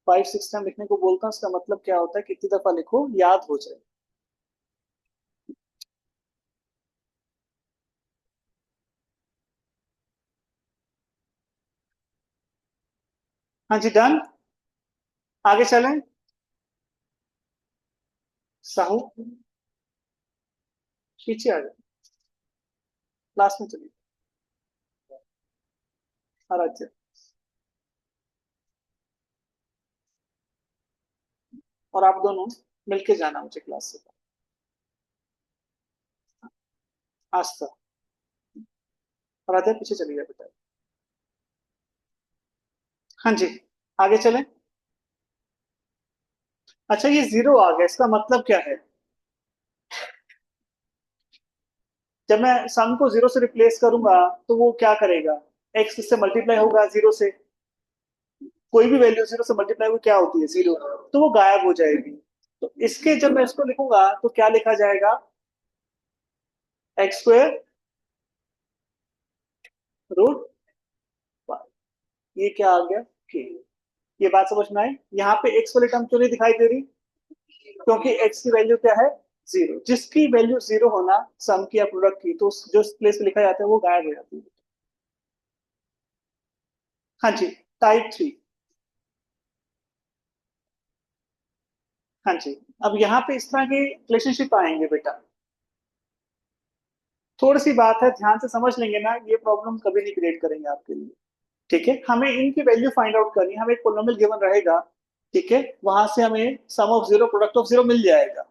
5 6 टाइम लिखने को बोलता हूँ, इसका मतलब क्या होता है, कितनी दफा लिखो याद हो जाए। हाँ जी, डन। आगे चलें। साहू, पीछे आ जाए, लास्ट में चलिए। आराध्य। और आप दोनों मिलके जाना मुझे क्लास से। आस्था। आराध्य, पीछे चलिए बेटा। हाँ जी, आगे चलें। अच्छा, ये जीरो आ गया, इसका मतलब क्या है? जब मैं सम को जीरो से रिप्लेस करूंगा तो वो क्या करेगा? एक्स इससे मल्टीप्लाई होगा जीरो से। कोई भी वैल्यू जीरो से मल्टीप्लाई हुई क्या होती है? जीरो। तो वो गायब हो जाएगी। तो इसके जब मैं इसको लिखूंगा तो क्या लिखा जाएगा? x² root. ये क्या आ गया? के। ये बात समझ में आई? यहाँ पे एक्स वाली टर्म क्यों नहीं दिखाई दे रही? क्योंकि एक्स की वैल्यू क्या है? जीरो। जिसकी वैल्यू जीरो होना, सम की या प्रोडक्ट की, तो जो प्लेस पे लिखा जाता है वो गायब हो जाती है। हाँ जी। टाइप 3। हाँ जी। अब यहाँ पे इस तरह के रिलेशनशिप आएंगे बेटा। थोड़ी सी बात है, ध्यान से समझ लेंगे ना, ये प्रॉब्लम कभी नहीं क्रिएट करेंगे आपके लिए। ठीक है, हमें इनकी वैल्यू फाइंड आउट करनी है। हमें एक पोलिनोमियल गिवन रहेगा। ठीक है, वहां से हमें sum of zero product of zero मिल जाएगा।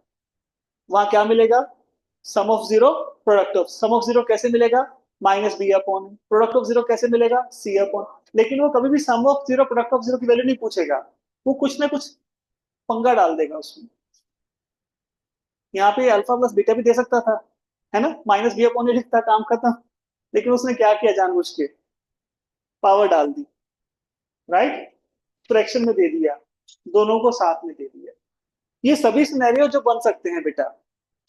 वहां क्या मिलेगा? Sum of zero product of, sum of zero कैसे मिलेगा? Minus b upon. Product of zero कैसे मिलेगा? C upon. लेकिन वो कभी भी sum of zero product of zero की वैल्यू नहीं पूछेगा। वो कुछ ना कुछ पंगा डाल देगा उसमें। यहाँ पे अल्फा प्लस बीटा भी दे सकता था, है ना, माइनस बी अपॉन लिखता, काम खत्म। लेकिन उसने क्या किया, जानबूझ के पावर डाल दी। राइट। फ्रैक्शन में दे दिया, दोनों को साथ में दे दिया। ये सभी सिनेरियो जो बन सकते हैं बेटा।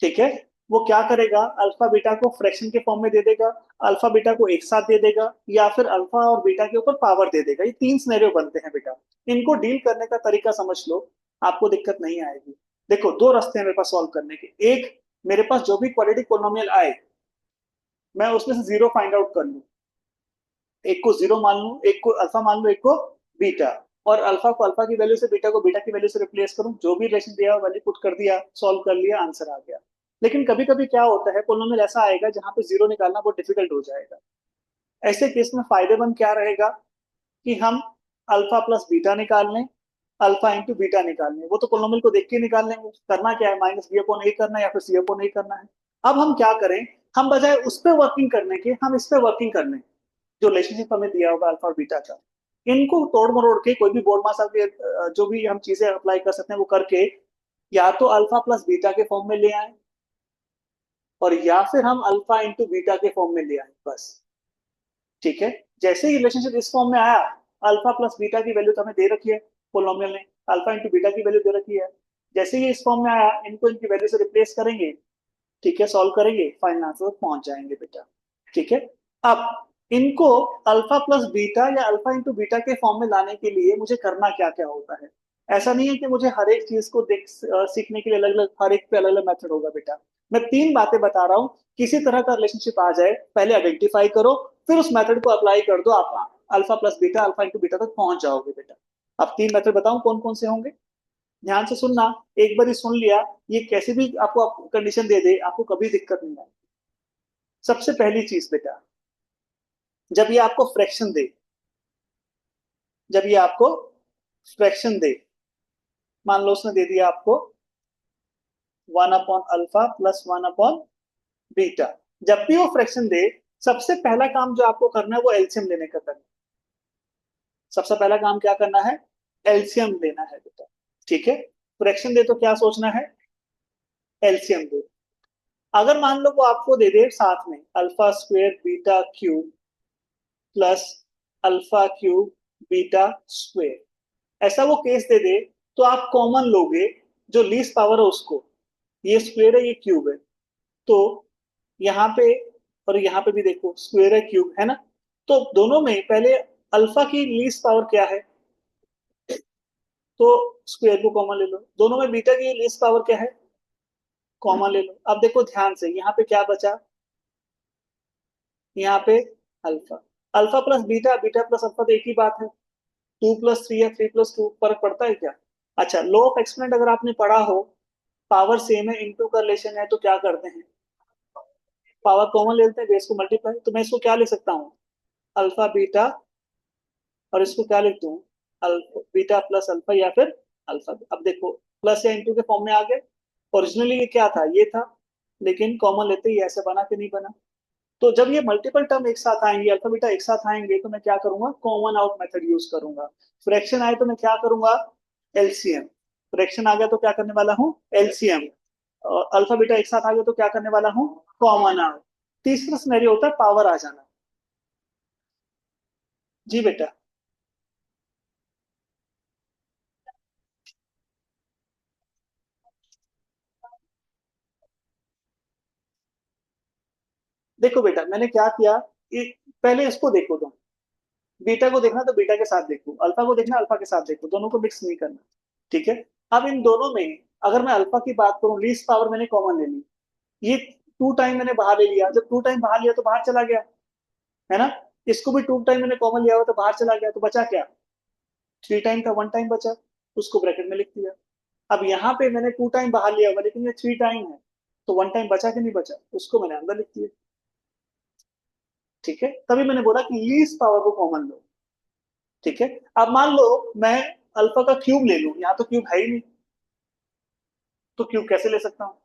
ठीक है। वो क्या करेगा, अल्फा बीटा को फ्रैक्शन के फॉर्म में दे देगा, अल्फा बीटा को एक साथ दे देगा, या फिर अल्फा और बीटा के ऊपर पावर दे देगा। ये 3 सिनेरियो बनते हैं बेटा। इनको डील करने का तरीका समझ लो, आपको दिक्कत नहीं आएगी। देखो, दो रास्ते हैं मेरे पास सॉल्व करने के। एक, मेरे पास जो भी क्वाड्रेटिक पोलिनोमियल आए, मैं उसमें से जीरो फाइंड आउट कर लूं। एक को जीरो मान लूं, एक को अल्फा मान लूं, एक को बीटा। और अल्फा को अल्फा की वैल्यू से, बीटा को बीटा की वैल्यू से रिप्लेस करूं। जो भी रिलेशन दिया वैल्यू पुट कर दिया, सॉल्व कर लिया, आंसर आ गया। लेकिन कभी कभी क्या होता है, पोलिनोमियल ऐसा आएगा जहां पे जीरो निकालना बहुत डिफिकल्ट हो जाएगा। ऐसे केस में फायदेमंद क्या रहेगा कि हम अल्फा प्लस बीटा निकाल लें, अल्फा इंटू बीटा निकाल लें। वो तो पोलिनोमियल को देख के निकाल लेंगे, करना क्या है, माइनस बी अपॉन ए करना है या फिर सी अपॉन ए करना है। अब हम क्या करें, हम बजाय उस पर वर्किंग करने के, हम इस पे वर्किंग कर लें। जो रिलेशनशिप हमें दिया होगा अल्फा और बीटा का, इनको तोड़ मरोड़ के, कोई भी बोर्ड मास के जो भी हम चीजें अप्लाई कर सकते हैं वो करके, या तो अल्फा प्लस बीटा के फॉर्म में ले आए, और या फिर हम अल्फा इंटू बीटा के फॉर्म में ले आए, बस। ठीक है। जैसे ही रिलेशनशिप इस फॉर्म में आया, अल्फा प्लस बीटा की वैल्यू तो हमें दे रखी है पोलिनोमियल ने, अल्फा इंटू बीटा की वैल्यू दे रखी है। जैसे ही इस फॉर्म में आया, इनको इनकी वैल्यू से रिप्लेस करेंगे, ठीक है, सॉल्व करेंगे, फाइनल आंसर तक पहुंच जाएंगे बेटा। ठीक है। अब इनको अल्फा प्लस बीटा या अल्फा इंटू बीटा के फॉर्म में लाने के लिए मुझे करना क्या क्या होता है। ऐसा नहीं है कि मुझे हर एक चीज को सीखने के लिए अलग अलग, हर एक पे अलग अलग मेथड होगा बेटा। मैं तीन बातें बता रहा हूँ, किसी तरह का रिलेशनशिप आ जाए पहले आइडेंटिफाई करो, फिर उस मेथड को अप्लाई कर दो, आप alpha plus beta alpha into beta तक पहुंच जाओगे बेटा। अब तीन मेथड बताऊं कौन कौन से होंगे, ध्यान से सुनना। एक बार ही सुन लिया, ये कैसे भी आपको कंडीशन दे दे, आपको कभी दिक्कत नहीं आएगी। सबसे पहली चीज बेटा, जब ये आपको फ्रैक्शन दे, जब ये आपको फ्रैक्शन दे, मान लो उसने दे दिया आपको 1/अल्फा प्लस 1/बीटा, जब भी वो फ्रैक्शन दे, सबसे पहला काम जो आपको करना है वो एलसीएम लेने का करना है। सबसे पहला काम क्या करना है, एलसीएम लेना है बेटा। ठीक है, फ्रैक्शन दे तो क्या सोचना है, एलसीएम दे। अगर मान लो वो आपको दे दे साथ में alpha square beta cube plus alpha cube beta square, ऐसा वो केस दे दे, तो आप कॉमन लोगे जो लीस्ट पावर है उसको, ये स्क्वेयर है ये क्यूब है, तो यहाँ पे और यहाँ पे भी देखो स्क्वेयर है क्यूब है ना, तो दोनों में पहले अल्फा की लीस्ट पावर क्या है, तो स्क्वेयर को कॉमन ले लो। दोनों में बीटा की लीस्ट पावर क्या है, कॉमन ले लो। अब देखो ध्यान से, यहाँ पे क्या बचा, यहाँ पे alpha, alpha plus beta, beta plus alpha तो एक ही बात है, 2+3 या 3+2 फर्क पड़ता है क्या। अच्छा, लॉ ऑफ एक्सपोनेंट अगर आपने पढ़ा हो, पावर सेम है, इनटू का रिलेशन है, तो क्या करते हैं, पावर कॉमन ले लेते हैं, बेस को मल्टीप्लाई, तो मैं इसको क्या लिख सकता हूँ, अल्फा बीटा, और इसको क्या लिख दूँ, अल्फा बीटा प्लस अल्फा या फिर अल्फा। अब देखो प्लस या इंटू के फॉर्म में आ गए, ओरिजिनली ये क्या था, ये था, लेकिन कॉमन लेते ही ऐसे बना के नहीं बना। तो जब ये मल्टीपल टर्म एक साथ आएंगे, अल्फा बीटा एक साथ आएंगे, तो मैं क्या करूंगा, कॉमन आउट मेथड यूज करूंगा। फ्रैक्शन आए तो मैं क्या करूंगा, एलसीएम। फ्रैक्शन आ गया तो क्या करने वाला हूँ, एलसीएम। और अल्फा बीटा एक साथ आ गया तो क्या करने वाला हूँ, कॉमन आउट। तीसरा सिनेरियो होता है पावर आ जाना। जी बेटा। देखो बेटा मैंने क्या किया, ये पहले इसको देखो तुम, बीटा को देखना तो बीटा के साथ देखो, अल्फा को देखना अल्फा के साथ देखो, दोनों को मिक्स नहीं करना। ठीक है। अब इन दोनों में अगर मैं अल्फा की बात करूं, लीस्ट पावर मैंने कॉमन ले ली, ये 2 टाइम मैंने बाहर ले लिया, जब 2 टाइम बाहर लिया तो बाहर चला गया, है ना। इसको भी 2 टाइम मैंने कॉमन लिया हुआ तो बाहर चला गया, तो बचा क्या, 3 टाइम का 1 टाइम बचा, उसको ब्रैकेट में लिख दिया। अब यहाँ पे मैंने 2 टाइम बाहर लिया हुआ, लेकिन ये 3 टाइम है, तो 1 टाइम बचा कि नहीं बचा, उसको मैंने अंदर लिख दिया। ठीक है, तभी मैंने बोला कि लीस्ट पावर को कॉमन लो। ठीक है। अब मान लो मैं अल्फा का क्यूब ले लूं, यहाँ तो क्यूब है ही नहीं, तो क्यूब कैसे ले सकता हूँ,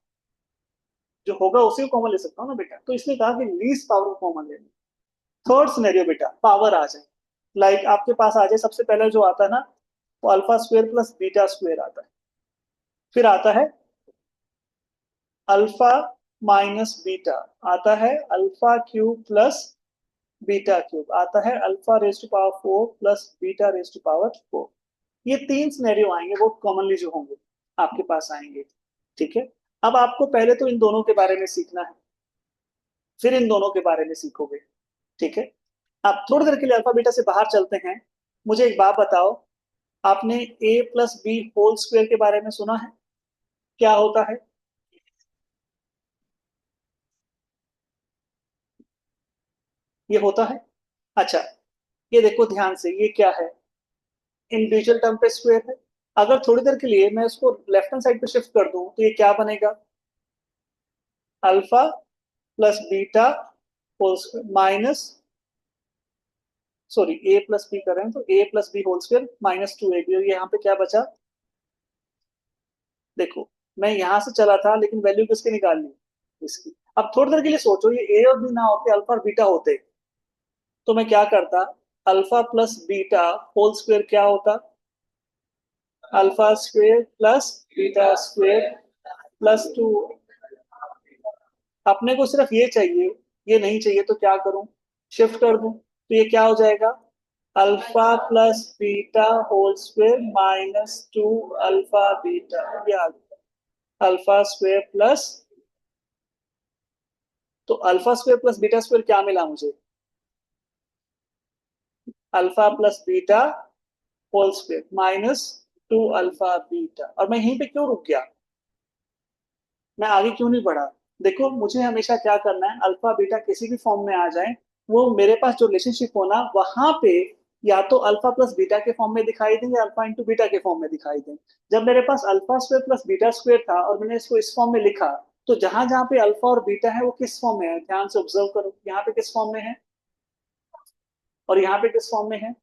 जो होगा उसी को कॉमन ले सकता हूँ ना बेटा, तो इसने कहा कि लीस्ट पावर को कॉमन ले लो। थर्ड सिनेरियो बेटा, पावर आ जाए, लाइक आपके पास आ जाए, सबसे पहले जो आता है ना, वो alpha square plus beta square आता है, फिर आता है अल्फा माइनस बीटा, आता है alpha cube plus beta cube, आता है alpha raise to power 4 plus beta raise to power 4। ये तीन सिनेरियो आएंगे, वो कॉमनली जो होंगे आपके पास आएंगे। ठीक है। अब आपको पहले तो इन दोनों के बारे में सीखना है, फिर इन दोनों के बारे में सीखोगे। ठीक है। आप थोड़ी देर के लिए अल्फा बीटा से बाहर चलते हैं। मुझे एक बात बताओ, आपने ए प्लस बी होल स्क्वायर के बारे में सुना है, क्या होता है, ये होता है। अच्छा, ये देखो ध्यान से, ये क्या है, इंडिविजुअल टर्म पे स्क्वायर है। अगर थोड़ी देर के लिए मैं उसको लेफ्ट हैंड साइड पे शिफ्ट कर दूं, तो ये क्या बनेगा, alpha plus beta whole square minus, sorry a plus b कर रहे हैं, तो a plus b whole square minus 2ab, और यहाँ पे क्या बचा, देखो मैं यहां से चला था, लेकिन वैल्यू किसकी निकाल ली, इसकी। अब थोड़ी देर के लिए सोचो, ये ए और बी ना होते, अल्फा और बीटा होते, तो मैं क्या करता, alpha plus beta whole square क्या होता, alpha square plus beta square plus 2। अपने को सिर्फ ये चाहिए, ये नहीं चाहिए, तो क्या करूं, शिफ्ट कर दूं, तो ये क्या हो जाएगा, alpha plus beta whole square minus 2 alpha beta, ये आ गया अल्फा स्क्वायर प्लस, तो alpha square plus beta square क्या मिला मुझे? Alpha plus beta whole square minus 2 alpha beta. और मैं यहीं पे क्यों रुक गया, मैं आगे क्यों नहीं बढ़ा? देखो मुझे हमेशा क्या करना है, अल्फा बीटा किसी भी फॉर्म में आ जाए, वो मेरे पास जो रिलेशनशिप हो ना वहां पे या तो अल्फा प्लस बीटा के फॉर्म में दिखाई देंगे, अल्फा इंटू बीटा के फॉर्म में दिखाई देंगे। जब मेरे पास alpha square plus beta square था और मैंने इसको इस फॉर्म में लिखा, तो जहां जहां पे अल्फा और बीटा है वो किस फॉर्म में है, ध्यान से ऑब्जर्व करो, यहाँ पे किस फॉर्म में है और यहाँ पे किस फॉर्म में है।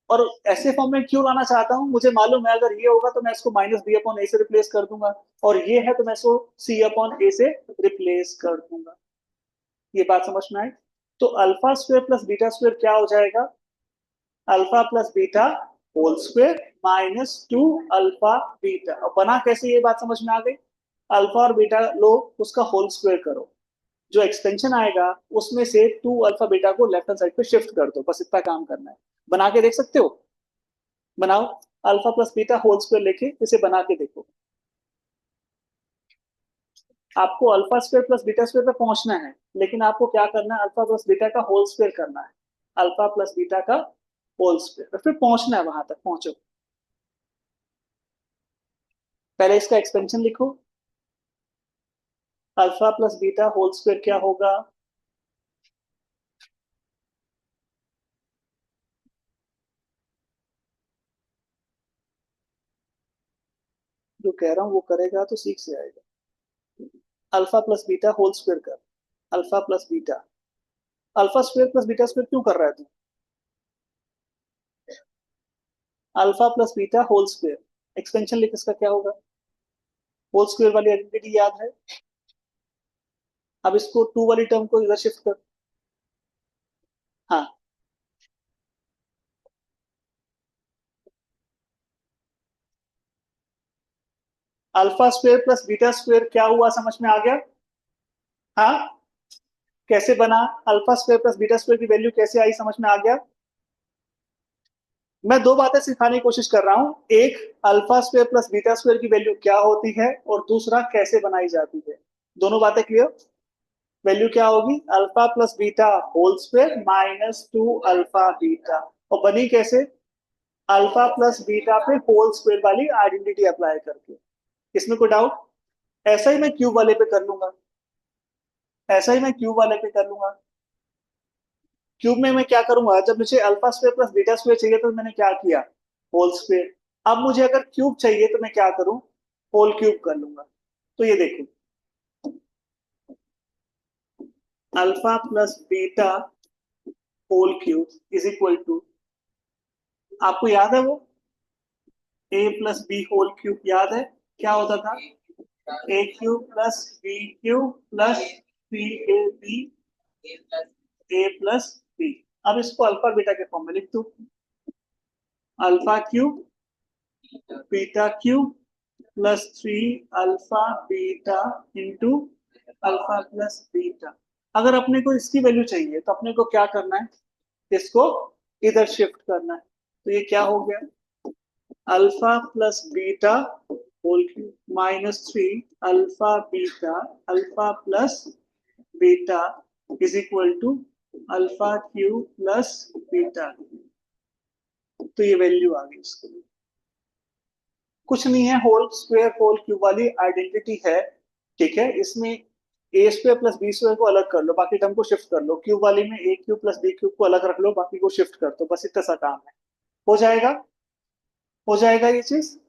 और ऐसे फॉर्म में क्यों लाना चाहता हूँ, मुझे मालूम है अगर ये होगा तो मैं इसको माइनस बी अपॉन ए से रिप्लेस कर दूंगा, और ये है तो मैं इसको सी अपॉन ए से रिप्लेस कर दूंगा। ये बात समझ में आई? तो alpha square plus beta square क्या हो जाएगा, alpha plus beta whole square minus 2 alpha beta. और बना कैसे, ये बात समझ में आ गई? अल्फा और बीटा लो, उसका होल स्क्वायर करो, जो एक्सटेंशन आएगा उसमें से 2 अल्फा बीटा को लेफ्ट हैंड साइड पे शिफ्ट कर दो, बस इतना काम करना है। बना के देख सकते हो, बनाओ, alpha plus beta whole square लेके इसे बना के देखो। आपको alpha square plus beta square पे पहुंचना है, लेकिन आपको क्या करना है, अल्फा प्लस बीटा का होल स्क्वायर करना है, अल्फा प्लस बीटा का होल स्क्वायर, फिर पहुंचना है, वहां तक पहुंचो। पहले इसका एक्सपेंशन लिखो, alpha plus beta whole square क्या होगा, जो कह रहा हूं वो करेगा तो सीख से आएगा। Alpha plus beta whole square कर, alpha plus beta, alpha square plus beta square क्यों कर रहा है तू? Alpha plus beta whole square expansion लिख, इसका क्या होगा, होल स्क्वायर वाली आइडेंटिटी याद है। अब इसको टू वाली टर्म को इधर शिफ्ट कर। हाँ, alpha square plus beta square क्या हुआ, समझ में आ गया? हाँ, कैसे बना, alpha square plus beta square की वैल्यू कैसे आई, समझ में आ गया? मैं दो बातें सिखाने की कोशिश कर रहा हूं, एक alpha square plus beta square की वैल्यू क्या होती है, और दूसरा कैसे बनाई जाती है। दोनों बातें क्लियर? वैल्यू क्या होगी, alpha plus beta whole square minus 2 alpha beta, और बनी कैसे, अल्फा प्लस बीटा पे होल स्क्वायर वाली आइडेंटिटी अप्लाई करके। इसमें कोई डाउट? ऐसा ही मैं क्यूब वाले पे कर लूंगा, ऐसा ही मैं क्यूब वाले पे कर लूंगा। क्यूब में मैं क्या करूंगा, जब मुझे alpha square plus beta square चाहिए तो मैंने क्या किया, होल स्क्वायर। अब मुझे अगर क्यूब चाहिए तो मैं क्या करूं, होल क्यूब कर लूंगा। तो ये देखो, alpha plus beta whole cube is equal to, आपको याद है वो a plus b whole cube, याद है क्या होता था, a cube plus b cube plus c a b, a plus b. अब इसको अल्फा बीटा के फॉर्म में लिख दो, alpha cube beta cube plus 3 alpha beta into alpha plus beta. अगर अपने को इसकी वैल्यू चाहिए तो अपने को क्या करना है, इसको इधर शिफ्ट करना है। तो ये क्या हो गया, alpha plus beta whole cube minus 3 alpha beta alpha plus beta is equal to alpha cube plus beta. तो ये वैल्यू आ गई इसके लिए, कुछ नहीं है, होल स्क्वायर होल क्यूब वाली आइडेंटिटी है। ठीक है, इसमें ए स्क्वायर प्लस बी स्क्वायर को अलग कर लो, बाकी टर्म को शिफ्ट कर लो, क्यूब वाली में ए क्यूब प्लस बी क्यूब को अलग रख लो, बाकी को शिफ्ट कर दो, बस इतना सा काम है, हो जाएगा, हो जाएगा ये चीज।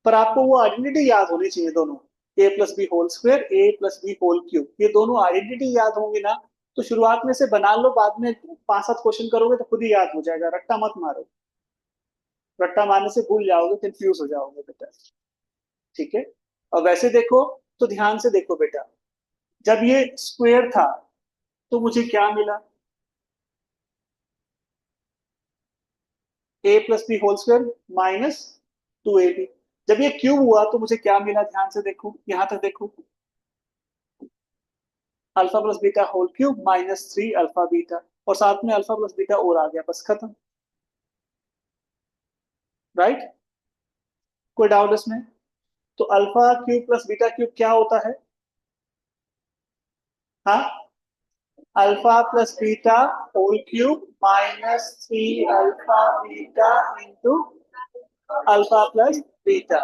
पर आपको वो आइडेंटिटी याद होनी चाहिए दोनों, ए प्लस बी होल स्क्वायर ए प्लस बी होल क्यूब, ये दोनों आइडेंटिटी याद होंगी ना, तो शुरुआत में से बना लो, बाद में 5-7 क्वेश्चन करोगे तो खुद ही याद हो जाएगा, रट्टा मत मारो, रट्टा मारने से भूल जाओगे, कंफ्यूज हो जाओगे बेटा। ठीक है, और वैसे देखो, तो ध्यान से देखो बेटा, जब ये स्क्वायर था तो मुझे क्या मिला, a plus b whole square minus 2ab। जब ये क्यूब हुआ तो मुझे क्या मिला, ध्यान से देखो, यहां तक देखो, alpha plus beta whole cube minus 3 alpha beta. और साथ में अल्फा प्लस बीटा और आ गया, बस खत्म। राइट? कोई डाउट इसमें? तो alpha cube plus beta cube क्या होता है? हाँ, alpha plus beta whole cube minus 3 alpha beta into alpha plus beta.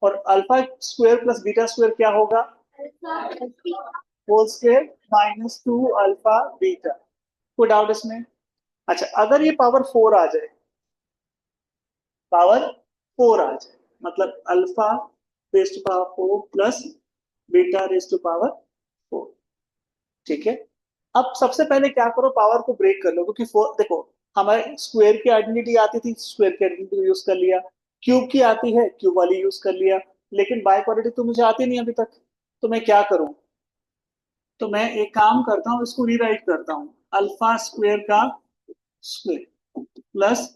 और alpha square plus beta square क्या होगा? Whole square minus 2 alpha beta. कोई डाउट इसमें? अच्छा, अगर ये पावर 4 आ जाए, पावर 4 आ जाए, मतलब alpha raise to power 4 plus beta raise to power 4। ठीक है, अब सबसे पहले क्या करो, पावर को ब्रेक कर लो, क्योंकि फोर देखो, हमारे स्क्वायर की आइडेंटिटी आती थी, स्क्वायर की आइडेंटिटी यूज कर लिया, क्यूब की आती है, क्यूब वाली यूज कर लिया, लेकिन बाय क्वाड्रेटिक तो मुझे आती नहीं अभी तक। तो मैं क्या करूं? तो मैं एक काम करता हूं, इसको रीराइट करता हूं, अल्फा स्क्वायर का स्क्वायर प्लस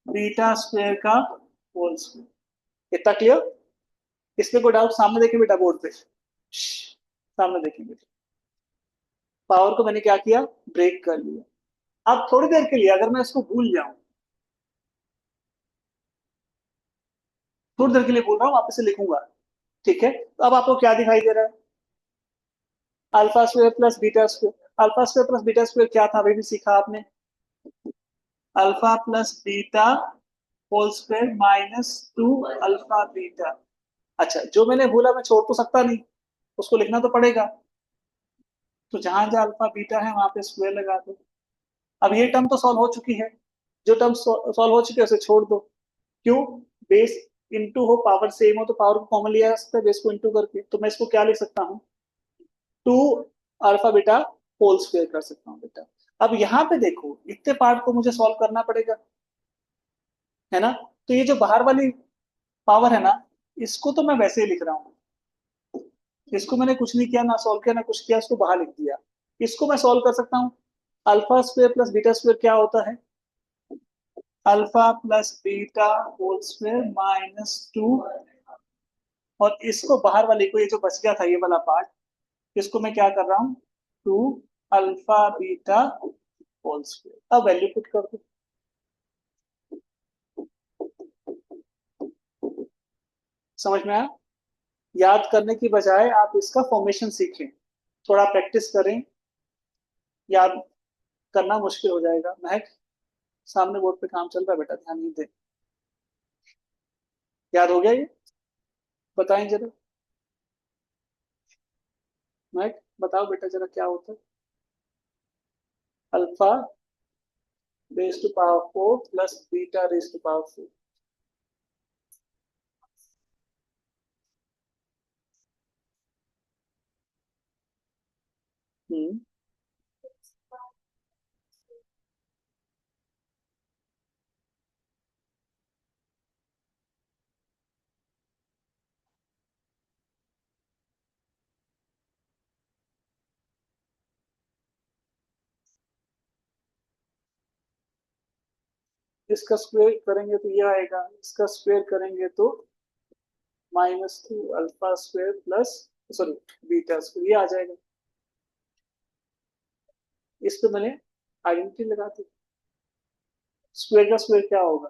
बीटा स्क्वायर का होल स्क्वायर। इतना क्लियर? इसमें कोई डाउट? सामने देखिए बेटा बोर्ड पे, सामने देखिए बेटा, पावर को मैंने क्या किया, ब्रेक कर लिया। अब थोड़ी देर के लिए अगर मैं इसको भूल जाऊं, थोड़ी देर के लिए बोल रहा हूँ, वापस से लिखूंगा। ठीक है, तो अब आपको क्या दिखाई दे रहा है? Alpha square plus beta square. Alpha square plus beta square क्या था, अभी भी सीखा आपने? Alpha plus beta whole square minus 2 alpha beta. अच्छा, जो मैंने भूला मैं छोड़ तो सकता नहीं, उसको लिखना तो पड़ेगा। तो जहां जहां अल्फा बीटा है वहां पे स्क्वायर लगा दो। अब ये टर्म तो सॉल्व हो चुकी है, जो टर्म सॉल्व हो चुकी है उसे छोड़ दो। क्यों? बेस इंटू हो, पावर सेम हो, तो पावर को कॉमन लिया जा सकता है बेस को इंटू करके। तो मैं इसको क्या लिख सकता हूँ, 2 अल्फा बीटा होल स्क्वायर कर सकता हूँ बेटा। अब यहाँ पे देखो, इतने पार्ट को मुझे सॉल्व करना पड़ेगा, है ना? तो ये जो बाहर वाली पावर है ना, इसको तो मैं वैसे ही लिख रहा हूँ, इसको मैंने कुछ नहीं किया, ना सॉल्व किया ना कुछ किया, इसको बाहर लिख दिया। इसको मैं सॉल्व कर सकता हूँ। Alpha square plus beta square क्या होता है? Alpha plus beta whole square minus 2। और इसको बाहर वाले को, ये जो बच गया था ये वाला पार्ट, इसको मैं क्या कर रहा हूँ, 2 अल्फा बीटा होल स्क्वायर। अब वैल्यू पुट कर दो। समझ में आया? याद करने की बजाय आप इसका फॉर्मेशन सीखें, थोड़ा प्रैक्टिस करें, याद करना मुश्किल हो जाएगा। महक, सामने बोर्ड पे काम चल रहा है बेटा, ध्यान नहीं दे। याद हो गया ये? बताएं जरा, महक बताओ बेटा जरा क्या होता है? Alpha raise to power 4 plus beta raise to power 4। हम्म, इसका स्क्वायर करेंगे तो ये आएगा, इसका स्क्वायर करेंगे तो -2 alpha square plus, sorry, beta square, ये आ जाएगा। इस पे मैंने आइडेंटिटी लगा दी। स्क्वायर का स्क्वायर क्या होगा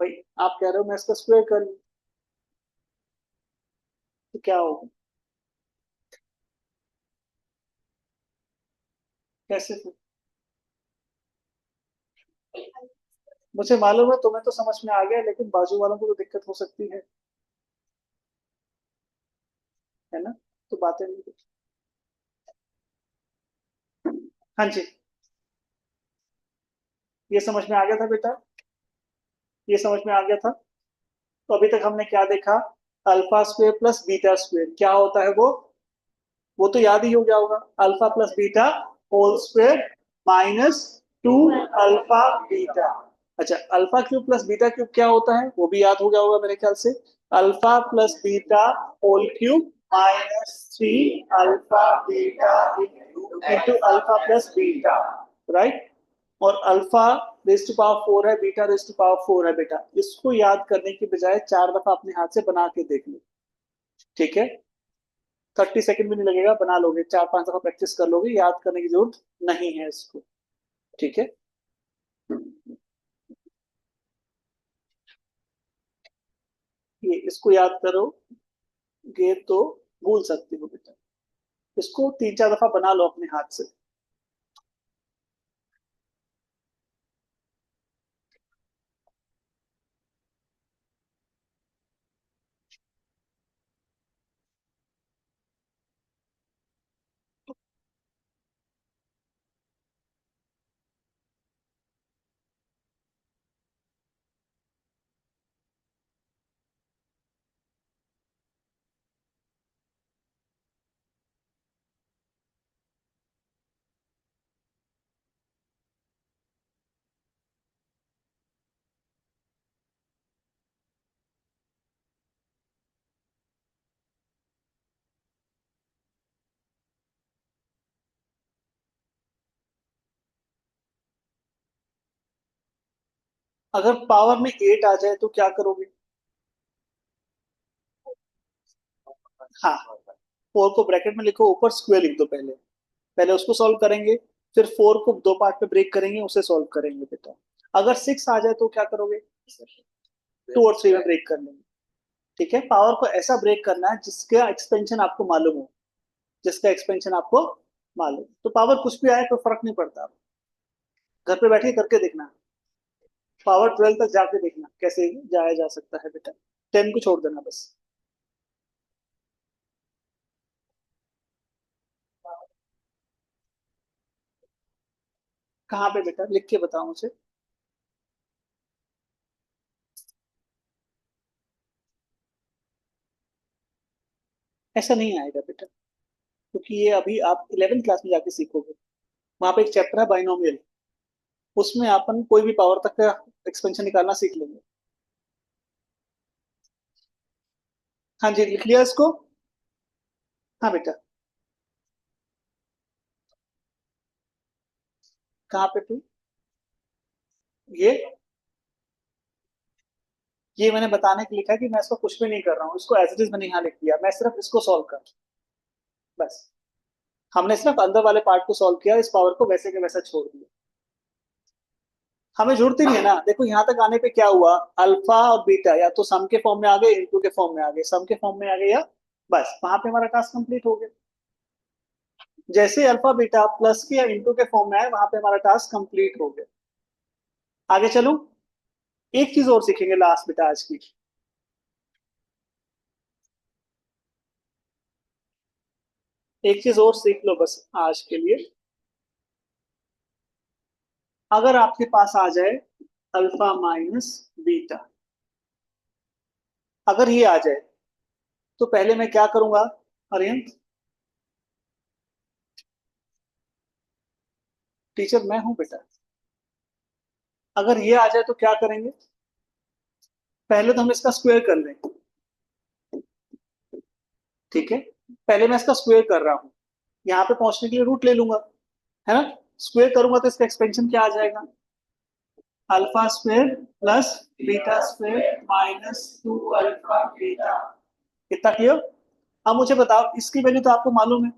भाई? आप कह रहे हो मैं इसका स्क्वायर कर लूं, तो क्या होगा? कैसे फिर? मुझे मालूम है तुम्हें तो समझ में आ गया, लेकिन बाजू वालों को तो दिक्कत हो सकती है ना? तो बातें नहीं कुछ। हाँ जी, ये समझ में आ गया था बेटा, ये समझ में आ गया था। तो अभी तक हमने क्या देखा? Alpha square plus beta square क्या होता है वो तो याद ही हो गया होगा, alpha plus beta whole square minus 2 alpha beta. अच्छा, alpha cube plus beta cube क्या होता है वो भी याद हो गया होगा मेरे ख्याल से, alpha plus beta whole cube -3 alpha beta into alpha plus beta. Right? और अल्फा रेज टू पावर 4 है, बीटा रेज टू पावर 4 है बेटा। इसको याद करने की बजाय 4 दफा अपने हाथ से बना के देख लो। ठीक है? 30 सेकंड भी नहीं लगेगा, बना लोगे, 4-5 दफा प्रैक्टिस कर लोगे, याद करने की जरूरत नहीं है इसको। ठीक है। ये इसको याद करोगे तो भूल सकते हो बेटा। इसको 3-4 दफा बना लो अपने हाथ से। अगर पावर में 8 आ जाए तो क्या करोगे? हाँ, 4 को ब्रैकेट में लिखो, ऊपर स्क्वायर लिख दो पहले। पहले उसको सॉल्व करेंगे, फिर 4 को दो पार्ट में ब्रेक करेंगे, उसे सॉल्व करेंगे बेटा। अगर 6 आ जाए तो क्या करोगे? 2 और 3 में ब्रेक कर लेंगे। ठीक है, पावर को ऐसा ब्रेक करना है जिसका एक्सपेंशन आपको मालूम हो। जिसका एक्सपेंशन आपको मालूम, तो पावर कुछ भी आए कोई फर्क नहीं पड़ता। घर पे बैठे करके देखना, पावर 12 तक जाके देखना कैसे जाया जा सकता है बेटा। 10 को छोड़ देना बस। कहाँ पे बेटा, लिख के बताओ मुझे। ऐसा नहीं आएगा बेटा, क्योंकि ये अभी आप 11th क्लास में जाके सीखोगे। वहां पे एक चैप्टर है बाइनोमियल, उसमें अपन कोई भी पावर तक का एक्सपेंशन निकालना सीख लेंगे। हाँ जी, लिख लिया इसको। हाँ बेटा। कहाँ पे थी ये? ये मैंने बताने के लिए लिखा है कि मैं इसको कुछ भी नहीं कर रहा हूँ, इसको एज इट इज मैंने यहाँ लिख दिया, मैं सिर्फ इसको सॉल्व कर, बस। हमने सिर्फ अंदर वाले पार्ट को सॉल्व किया, इस पावर को वैसे के वैसा छोड़ दिया। हमें जरूरत ही नहीं है ना, देखो यहाँ तक आने पे क्या हुआ, अल्फा और बीटा या तो सम के फॉर्म में आ गए, इनटू के फॉर्म में आ गए, सम के फॉर्म में आ गए, या बस वहां पे हमारा टास्क कंप्लीट हो गया। जैसे अल्फा बीटा प्लस के या इनटू के फॉर्म में आए, वहां पे हमारा टास्क कंप्लीट हो गया। आगे चलो, एक चीज और सीखेंगे लास्ट बेटा आज की। एक चीज और सीख लो बस आज के लिए। अगर आपके पास आ जाए अल्फा माइनस बीटा, अगर ये आ जाए तो पहले मैं क्या करूंगा अरियंत? टीचर मैं हूं बेटा। अगर ये आ जाए तो क्या करेंगे? पहले तो हम इसका स्क्वायर कर लें। ठीक है, पहले मैं इसका स्क्वायर कर रहा हूं, यहाँ पे पहुंचने के लिए रूट ले लूंगा, है ना? स्क्वायर करूंगा तो इसका एक्सपेंशन क्या आ जाएगा? Alpha square plus beta square minus 2 alpha beta. कितना क्लियर? अब मुझे बताओ, इसकी वैल्यू तो आपको मालूम है।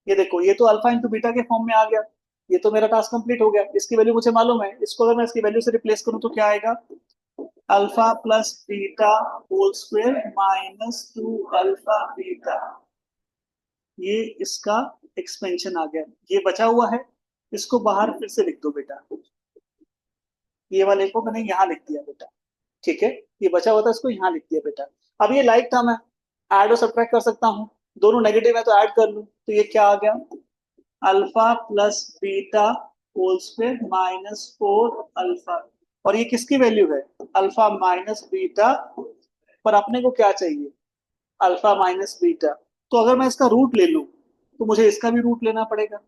ये देखो, ये तो अल्फा इंटू बीटा के फॉर्म में आ गया। ये तो मेरा टास्क कंप्लीट हो गया, इसकी वैल्यू मुझे मालूम है। इसको अगर मैं इसकी वैल्यू से रिप्लेस करूं तो क्या आएगा? Alpha plus beta whole square minus 2 alpha beta. ये इसका एक्सपेंशन आ गया। ये बचा हुआ है, इसको बाहर फिर से लिख दो बेटा। ये वाले को मैंने यहाँ लिख दिया बेटा। ठीक है, ये बचा हुआ था, इसको यहाँ लिख दिया बेटा। अब ये लाइक था, मैं ऐड और सब्ट्रैक्ट कर सकता हूँ। दोनों नेगेटिव है तो ऐड कर लूँ, तो ये क्या आ गया? Alpha plus beta whole square minus 4 alpha. और ये किसकी वैल्यू है? Alpha minus beta. पर अपने को क्या चाहिए? Alpha minus beta. तो अगर मैं इसका रूट ले लूं तो मुझे इसका भी रूट लेना पड़ेगा,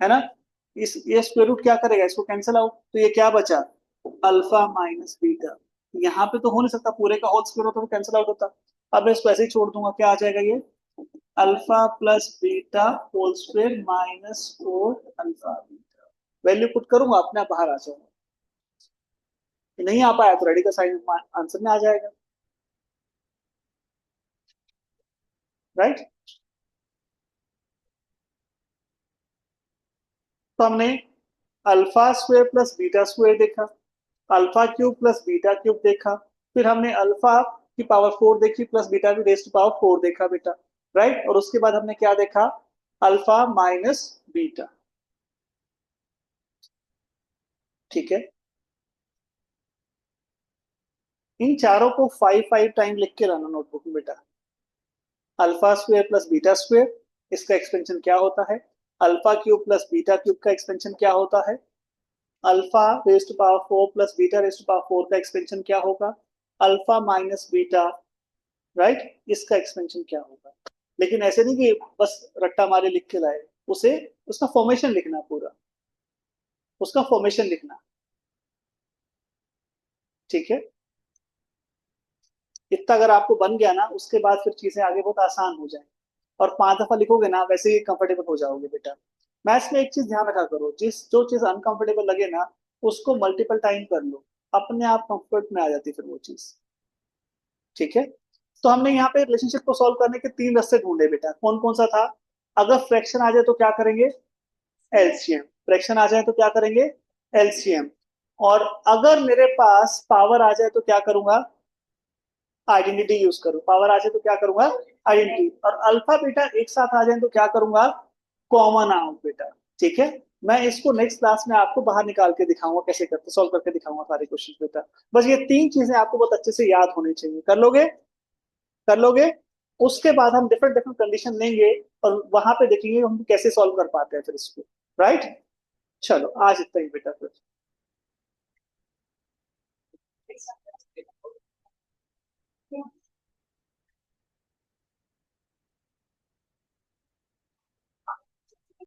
है ना? इस ये स्क्वायर रूट क्या करेगा, इसको कैंसिल आउट, तो ये क्या बचा? Alpha minus beta. यहाँ पे तो हो नहीं सकता, पूरे का होल स्क्वायर होता तो कैंसिल आउट होता। अब मैं इसको ऐसे ही छोड़ दूंगा, क्या आ जाएगा ये? Alpha plus beta whole square minus 4 alpha beta. Value put करूंगा, अपने आप बाहर आ जाएगा। नहीं आ पाया तो रेडी का साइन आंसर में आ जाएगा। राइट। तो हमने alpha square plus beta square देखा, alpha cube plus beta cube देखा, फिर हमने अल्फा की पावर 4 देखी प्लस बीटा की रेज टू पावर 4 देखा बेटा, राइट। और उसके बाद हमने क्या देखा, अल्फा माइनस बीटा। ठीक है, इन चारों को 5 5 टाइम लिख के लाना नोटबुक में बेटा। Alpha square plus beta square, इसका एक्सपेंशन क्या होता है, alpha cube plus beta cube का एक्सपेंशन क्या होता है, alpha raise to power 4 plus beta raise to power 4 का एक्सपेंशन क्या होगा, अल्फा माइनस बीटा, राइट, इसका एक्सपेंशन क्या होगा। लेकिन ऐसे नहीं कि बस रट्टा मारे लिख के लाए, उसे उसका फॉर्मेशन लिखना पूरा, उसका फॉर्मेशन लिखना। ठीक है, इतना अगर आपको बन गया ना, उसके बाद फिर चीजें आगे बहुत आसान हो जाए। और 5 दफा लिखोगे ना, वैसे ही कंफर्टेबल हो जाओगे बेटा। मैथ्स में एक चीज ध्यान रखा करो, जो चीज अनकंफर्टेबल लगे ना, उसको मल्टीपल टाइम कर लो, अपने आप कंफर्ट में आ जाती फिर वो चीज। ठीक है, तो हमने यहाँ पे रिलेशनशिप को सॉल्व करने के 3 रास्ते ढूंढे बेटा। कौन कौन सा था, अगर फ्रैक्शन आ जाए तो क्या करेंगे, एलसीएम। फ्रैक्शन आ जाए तो क्या करेंगे, एलसीएम। और अगर मेरे पास पावर आ जाए तो क्या करूंगा, आइडेंटिटी यूज करूं। पावर आ जाए तो क्या करूंगा, आइडेंटिटी। और अल्फा बीटा एक साथ आ जाए तो क्या करूंगा, कॉमन आउट बेटा। ठीक है, मैं इसको नेक्स्ट क्लास में आपको बाहर निकाल के दिखाऊंगा, कैसे करते सॉल्व करके दिखाऊंगा सारे क्वेश्चन बेटा। बस ये 3 चीजें आपको बहुत अच्छे से याद होनी चाहिए, कर लोगे, कर लोगे। उसके बाद हम डिफरेंट डिफरेंट कंडीशन लेंगे और वहां पे देखेंगे हम कैसे सॉल्व कर पाते हैं फिर इसको, राइट। चलो आज इतना ही बेटा फिर।